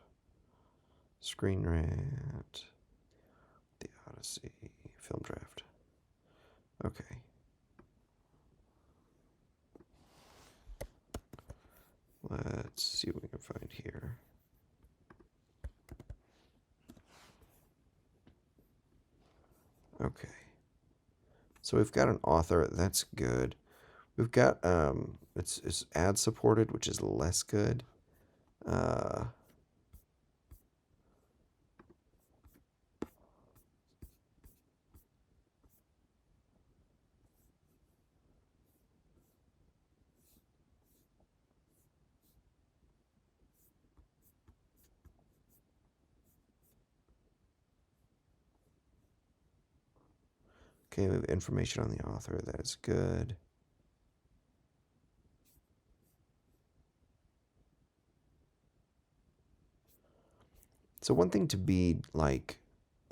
Screen Rant, The Odyssey, film draft. Okay. Let's see what we can find here. Okay. So we've got an author, that's good. We've got it's ad supported, which is less good. Uh okay, we have information on the author, that is good. So one thing to be like,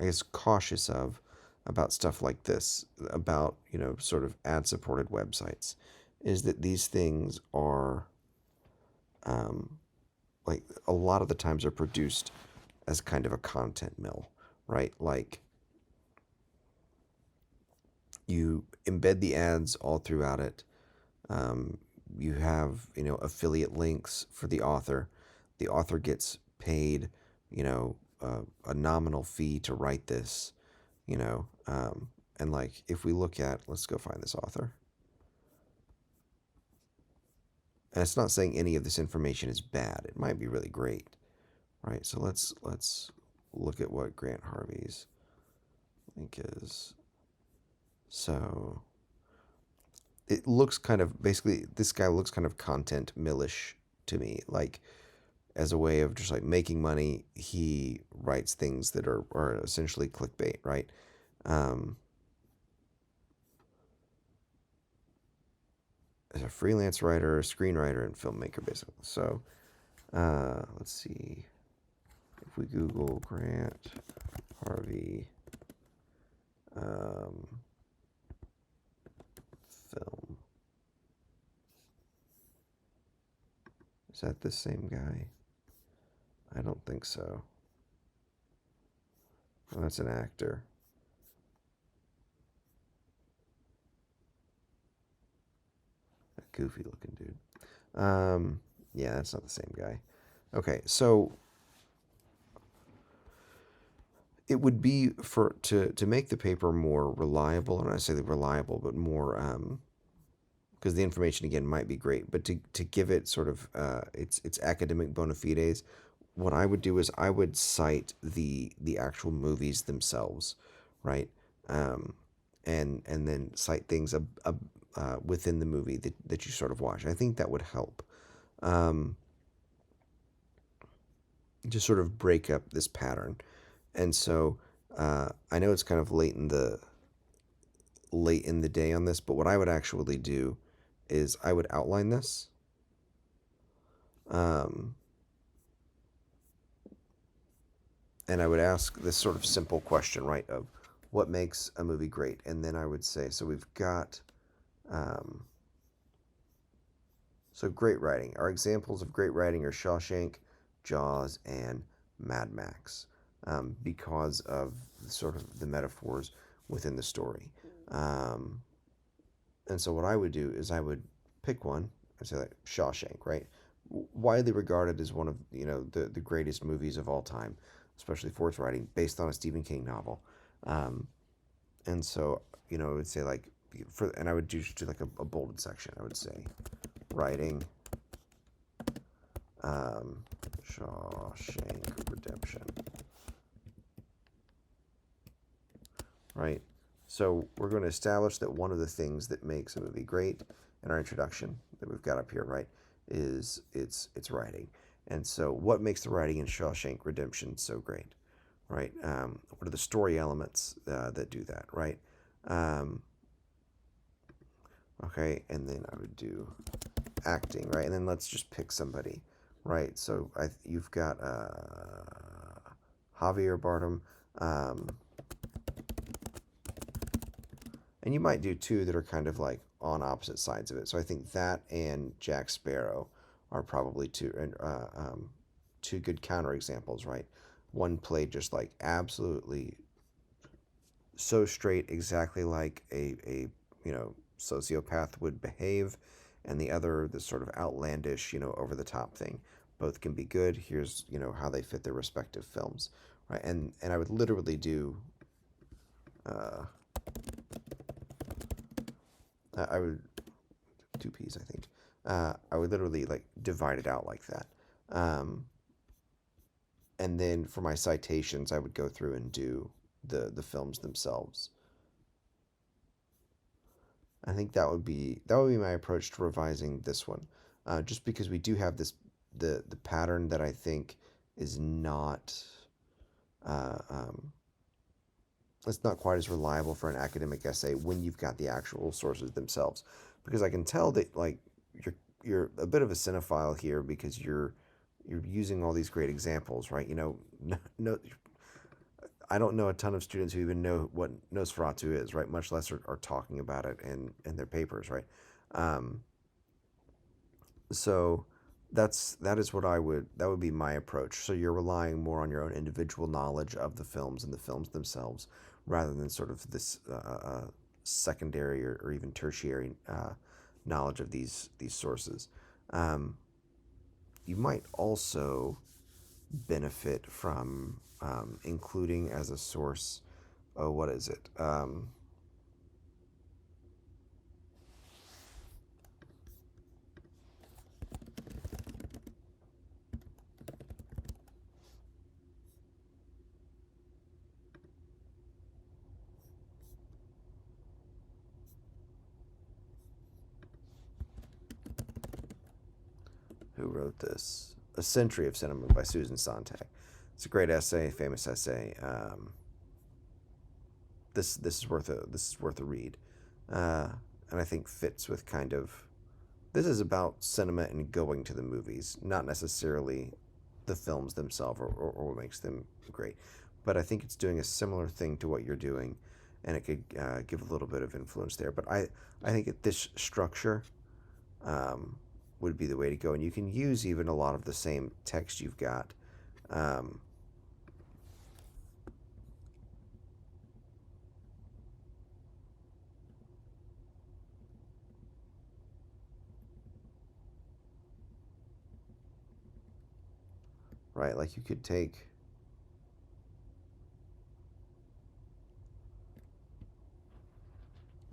I guess, cautious of about stuff like this, about, sort of ad supported websites, is that these things are um, like a lot of the times are produced as kind of a content mill, right? Like you embed the ads all throughout it. Um, you have, affiliate links for the author. The author gets paid, a nominal fee to write this, you know. And like if we look at, let's go find this author. And it's not saying any of this information is bad. It might be really great, right? So let's look at what Grant Harvey's link is. So it looks kind of basically this guy looks kind of content millish to me. Like as a way of just like making money, he writes things that are essentially clickbait, right? Um, as a freelance writer, screenwriter, and filmmaker, basically. So let's see if we Google Grant Harvey um, film. Is that the same guy? I don't think so. Oh, that's an actor. A goofy looking dude. Yeah, that's not the same guy. Okay, so it would be for to make the paper more reliable, and I say reliable, but more because the information again might be great, but to give it sort of its academic bona fides, what I would do is I would cite the actual movies themselves, right? Um, and then cite things within the movie that you sort of watch. I think that would help. Um, to sort of break up this pattern. And so I know it's kind of late in the day on this, but what I would actually do is I would outline this. Um, and I would ask this sort of simple question, right, of what makes a movie great? And then I would say, so we've got, um, so great writing. Our examples of great writing are Shawshank, Jaws, and Mad Max, because of sort of the metaphors within the story. Um, and so what I would do is I would pick one. I'd say like Shawshank, right? Widely regarded as one of the greatest movies of all time, especially for its writing, based on a Stephen King novel. Um, and so I would say like and I would do like a bolded section. I would say writing, um, Shawshank Redemption, right? So we're going to establish that one of the things that makes a movie great in our introduction that we've got up here, right, is its writing. And so what makes the writing in Shawshank Redemption so great, right? What are the story elements that do that, right? Um, okay, and then I would do acting, right? And then let's just pick somebody, right? So you've got Javier Bardem, um, and you might do two that are kind of like on opposite sides of it. So I think that and Jack Sparrow are probably two good counterexamples, right? One played just like absolutely so straight, exactly like a sociopath would behave, and the other, this sort of outlandish, over the top thing. Both can be good. Here's, how they fit their respective films, right? And I would literally do, uh, I would two P's, I think. I would literally like divide it out like that. Um, and then for my citations, I would go through and do the films themselves. I think that would be my approach to revising this one, just because we do have the pattern that I think is not uh, um, it's not quite as reliable for an academic essay when you've got the actual sources themselves, because I can tell that like you're a bit of a cinephile here because you're using all these great examples, right? No, I don't know a ton of students who even know what Nosferatu is, right? Much less are talking about it in their papers, right? Um, so that is what that would be my approach. So you're relying more on your own individual knowledge of the films and the films themselves, rather than sort of this secondary or even tertiary knowledge of these sources. Um, you might also benefit from including as a source. Oh, what is it? Who wrote this? A Century of Cinema by Susan Sontag. It's a great essay, famous essay. This is worth a read, uh, and I think fits with kind of this is about cinema and going to the movies, not necessarily the films themselves or what makes them great. But I think it's doing a similar thing to what you're doing, and it could give a little bit of influence there. But I think this structure um, would be the way to go, and you can use even a lot of the same text you've got. Um, right, like you could take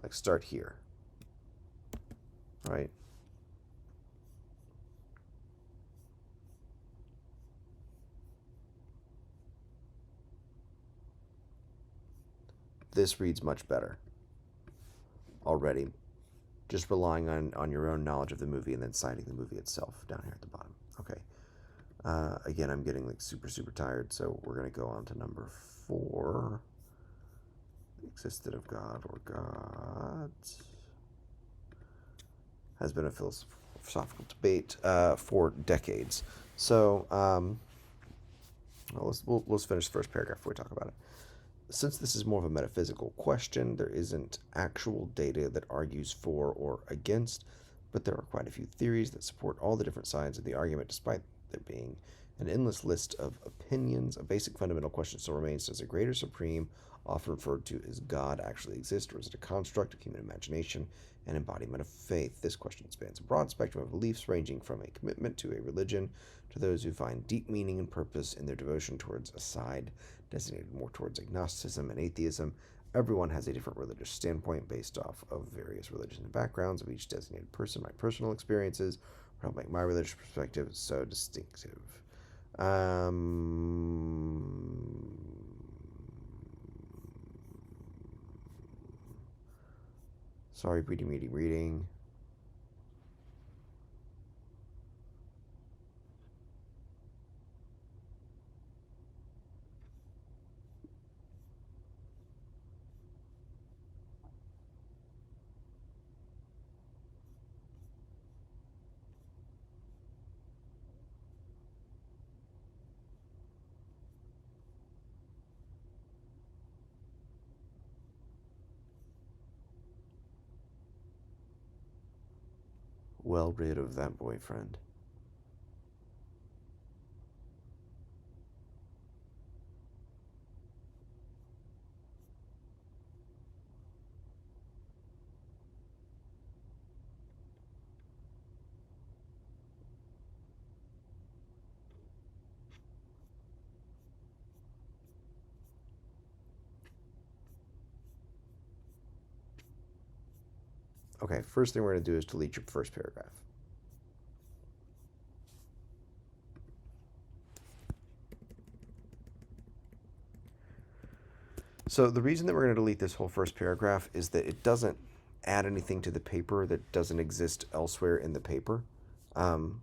like start here, right? This reads much better already, just relying on your own knowledge of the movie and then citing the movie itself down here at the bottom. Okay. Again, I'm getting like super, super tired, so we're going to go on to number 4. The existence of God or gods has been a philosophical debate for decades. So let's finish the first paragraph before we talk about it. Since this is more of a metaphysical question, there isn't actual data that argues for or against, but there are quite a few theories that support all the different sides of the argument, despite there being an endless list of opinions. A basic fundamental question still remains: does a greater supreme, often referred to as God, actually exist, or is it a construct of human imagination and embodiment of faith? This question spans a broad spectrum of beliefs, ranging from a commitment to a religion to those who find deep meaning and purpose in their devotion towards a side designated more towards agnosticism and atheism. Everyone has a different religious standpoint based off of various religions and backgrounds of each designated person. My personal experiences help make my religious perspective so distinctive. Um, sorry, reading. Well rid of that boyfriend. Okay, first thing we're going to do is delete your first paragraph. So the reason that we're going to delete this whole first paragraph is that it doesn't add anything to the paper that doesn't exist elsewhere in the paper. Um,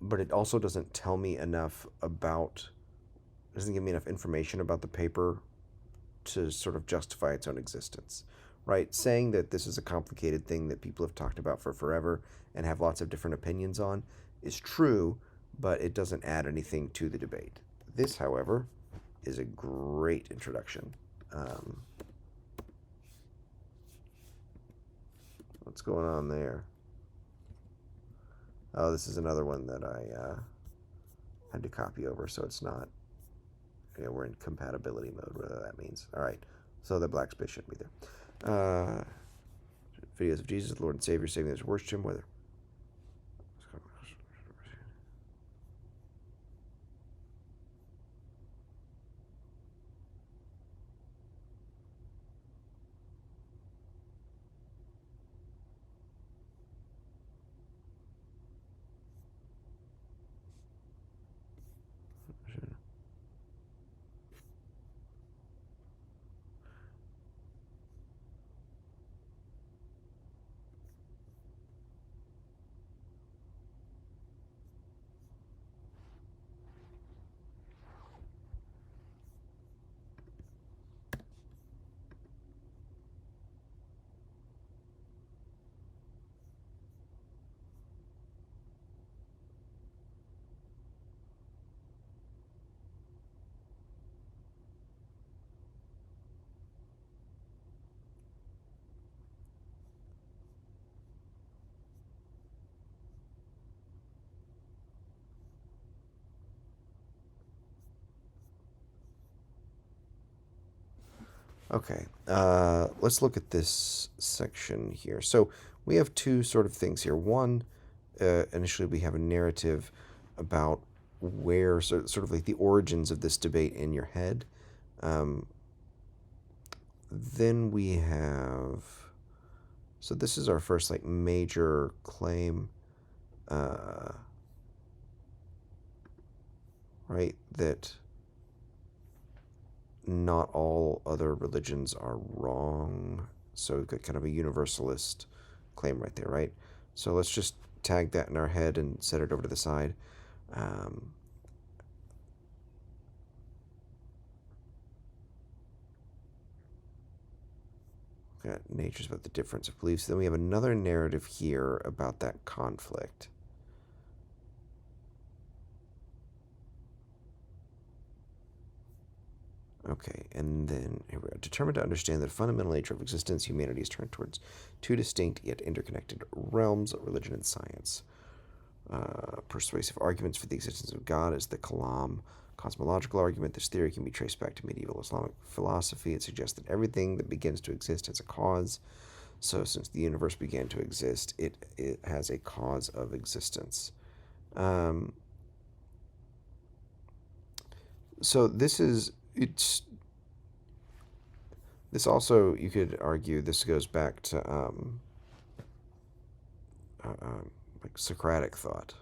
but it also doesn't tell me enough about, doesn't give me enough information about the paper to sort of justify its own existence, right? Saying that this is a complicated thing that people have talked about for forever and have lots of different opinions on is true, but it doesn't add anything to the debate. This, however, is a great introduction. Um, what's going on there? Oh, this is another one that I had to copy over, so it's not. We're in compatibility mode, whatever that means. All right, so the black space shouldn't be there. Videos of Jesus, Lord and Savior, saving those who worship Him, whether. Okay, let's look at this section here. So we have two sort of things here. One, initially we have a narrative about where, sort of like the origins of this debate in your head. Um, then we have, so this is our first like major claim, uh, right? That not all other religions are wrong. So we've got kind of a universalist claim right there, right? So let's just tag that in our head and set it over to the side. Um, got nature's about the difference of beliefs. Then we have another narrative here about that conflict. Okay, and then here we are. Determined to understand the fundamental nature of existence, humanity is turned towards two distinct yet interconnected realms, religion and science. Persuasive arguments for the existence of God is the Kalam cosmological argument. This theory can be traced back to medieval Islamic philosophy. It suggests that everything that begins to exist has a cause. So, since the universe began to exist, it has a cause of existence. Um, so this is it's this also, you could argue, this goes back to uh, um, like Socratic thought.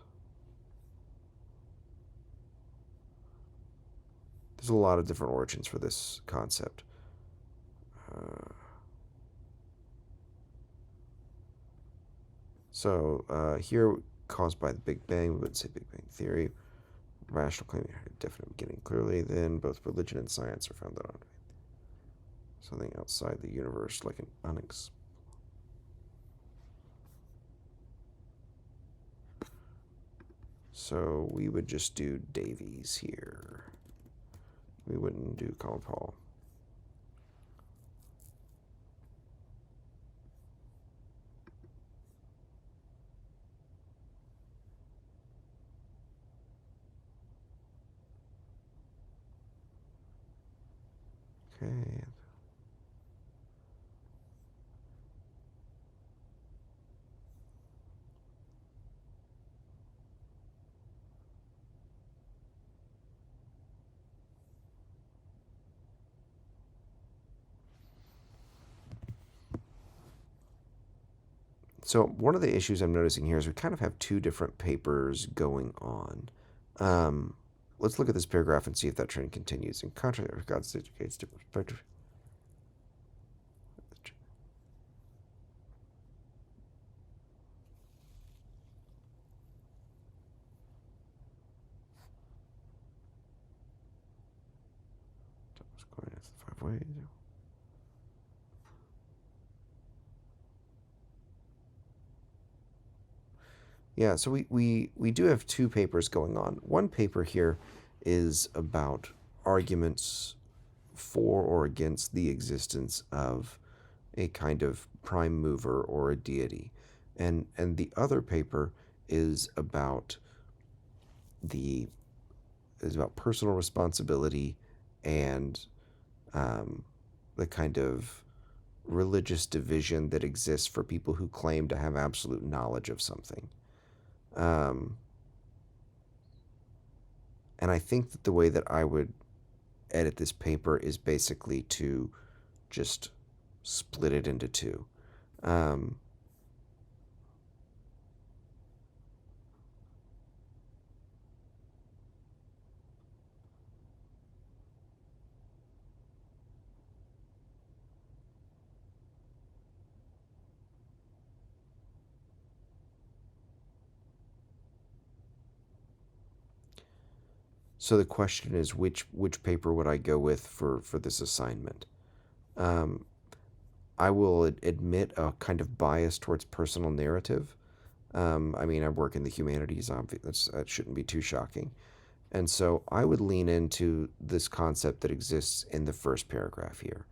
There's a lot of different origins for this concept. Here, caused by the Big Bang, we would say Big Bang Theory. Rational claim had a definite beginning clearly. Then both religion and science are founded on something outside the universe, like an So we would just do Davies here. We wouldn't do Colin Paul. Okay. So one of the issues I'm noticing here is we kind of have two different papers going on. Um, let's look at this paragraph and see if that trend continues. In contrast, God indicates different perspective. Five ways. Yeah, so we do have two papers going on. One paper here is about arguments for or against the existence of a kind of prime mover or a deity. And the other paper is about the is about personal responsibility and um, the kind of religious division that exists for people who claim to have absolute knowledge of something. Um, and I think that the way that I would edit this paper is basically to just split it into two. Um, so the question is, which paper would I go with for this assignment? Um, I will admit a kind of bias towards personal narrative. I mean, I work in the humanities. That shouldn't be too shocking. And so I would lean into this concept that exists in the first paragraph here.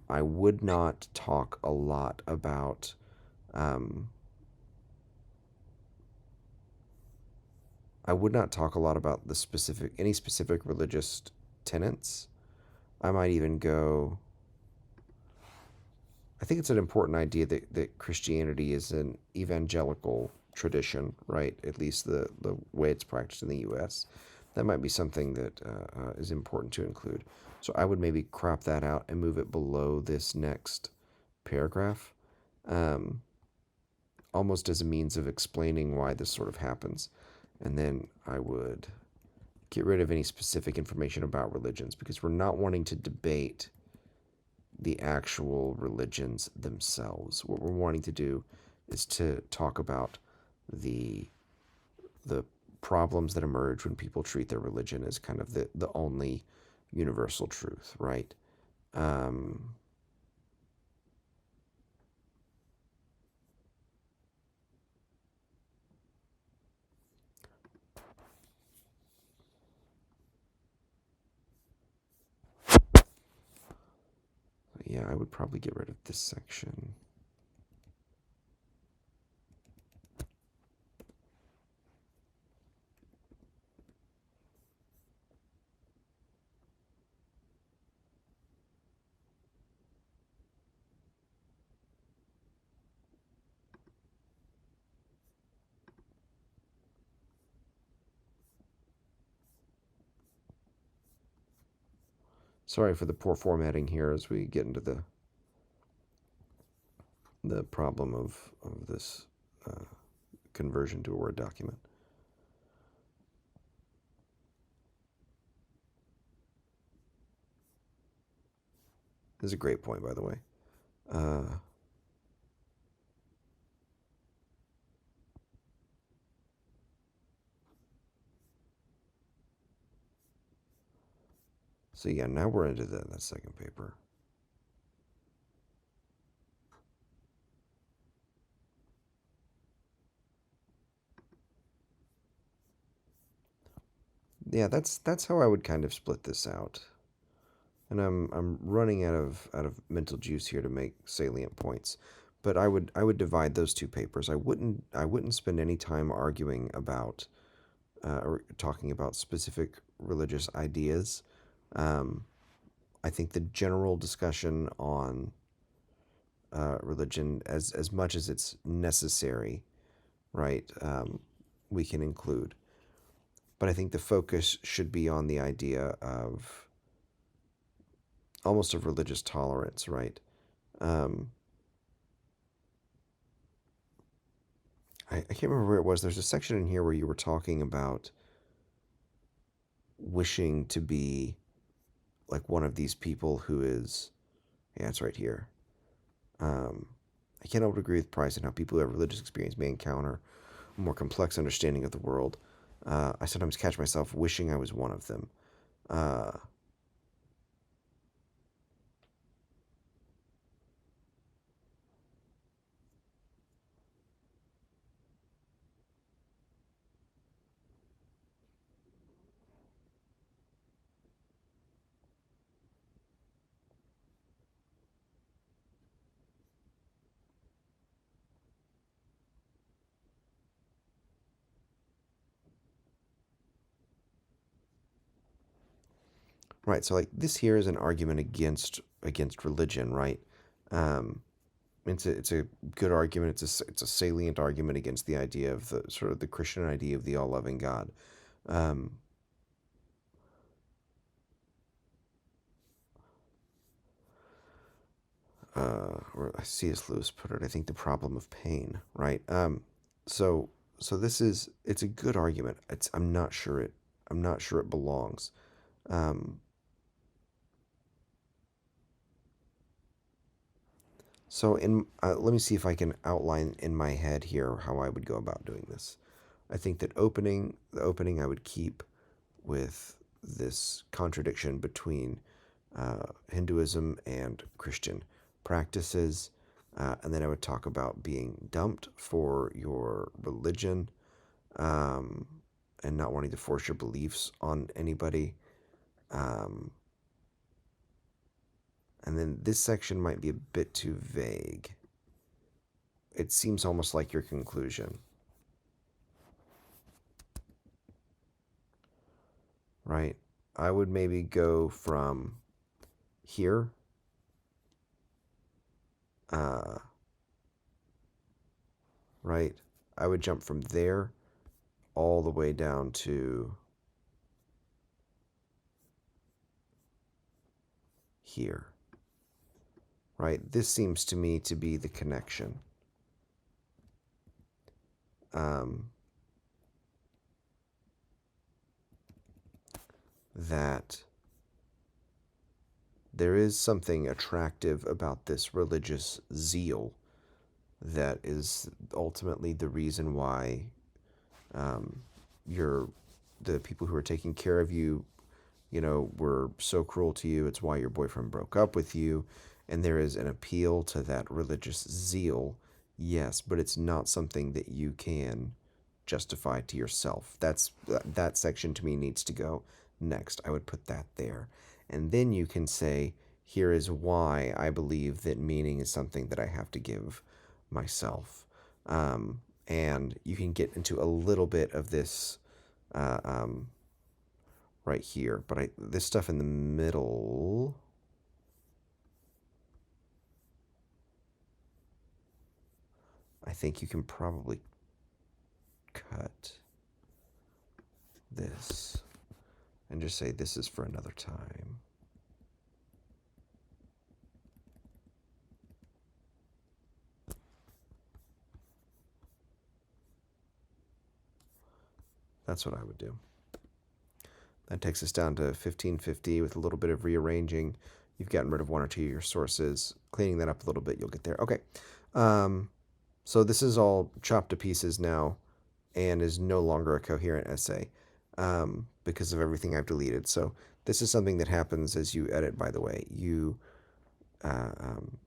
I would not talk a lot about. Um, I would not talk a lot about any specific religious tenets. I might even go. I think it's an important idea that Christianity is an evangelical tradition, right? At least the way it's practiced in the U.S. That might be something that is important to include. So I would maybe crop that out and move it below this next paragraph, um, almost as a means of explaining why this sort of happens. And then I would get rid of any specific information about religions because we're not wanting to debate the actual religions themselves. What we're wanting to do is to talk about the the problems that emerge when people treat their religion as kind of the only universal truth, right? Um, yeah, I would probably get rid of this section. Sorry for the poor formatting here as we get into the problem of this uh, conversion to a Word document. This is a great point, by the way. Uh, so yeah, now we're into that second paper. Yeah, that's how I would kind of split this out. And I'm running out of mental juice here to make salient points. But I would divide those two papers. I wouldn't spend any time arguing about or talking about specific religious ideas. Um, I think the general discussion on religion, as much as it's necessary, right, we can include. But I think the focus should be on the idea of almost of religious tolerance, right? Um, I can't remember where it was. There's a section in here where you were talking about wishing to be like one of these people who is, yeah, it's right here. Um, I can't help but agree with Price and how people who have religious experience may encounter a more complex understanding of the world. I sometimes catch myself wishing I was one of them. Uh, right. So like this here is an argument against religion, right? Um, it's a good argument. It's a salient argument against the idea of the sort of the Christian idea of the all loving God. Um, or C.S. Lewis put it, I think the problem of pain, right? So so this is it's a good argument. I'm not sure it belongs. Um, so in let me see if I can outline in my head here how I would go about doing this. I think that the opening I would keep with this contradiction between Hinduism and Christian practices. And then I would talk about being dumped for your religion, um, and not wanting to force your beliefs on anybody. Um, and then this section might be a bit too vague. It seems almost like your conclusion, right? I would maybe go from here, uh, right? I would jump from there all the way down to here, right? This seems to me to be the connection. Um, that there is something attractive about this religious zeal that is ultimately the reason why um, you're the people who are taking care of you, were so cruel to you. It's why your boyfriend broke up with you. And there is an appeal to that religious zeal, yes, but it's not something that you can justify to yourself. That section to me needs to go next. I would put that there. And then you can say, here is why I believe that meaning is something that I have to give myself. And you can get into a little bit of this uh, um, right here, but this stuff in the middle, I think you can probably cut this and just say this is for another time. That's what I would do. That takes us down to 1550 with a little bit of rearranging. You've gotten rid of one or two of your sources. Cleaning that up a little bit, you'll get there. Okay. Um, so this is all chopped to pieces now and is no longer a coherent essay because of everything I've deleted. So this is something that happens as you edit, by the way. Uh, um,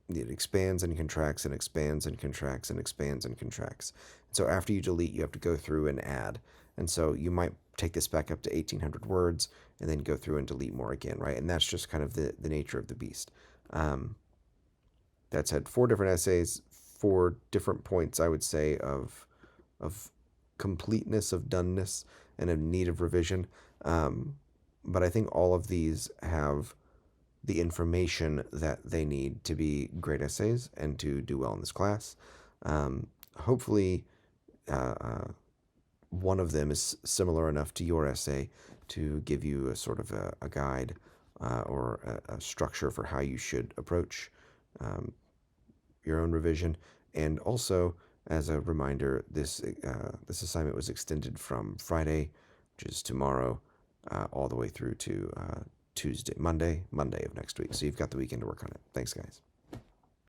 it expands and contracts and expands and contracts and expands and contracts. So after you delete, you have to go through and add. And so you might take this back up to 1800 words and then go through and delete more again, right? And that's just kind of the nature of the beast. Um, that's had four different essays, four different points, I would say, of completeness, of doneness, and of need of revision. But I think all of these have the information that they need to be great essays and to do well in this class. Hopefully, uh, uh, one of them is similar enough to your essay to give you a sort of a guide or a structure for how you should approach um, your own revision. And also, as a reminder, this assignment was extended from Friday, which is tomorrow, all the way through to Monday of next week. So you've got the weekend to work on it. Thanks, guys.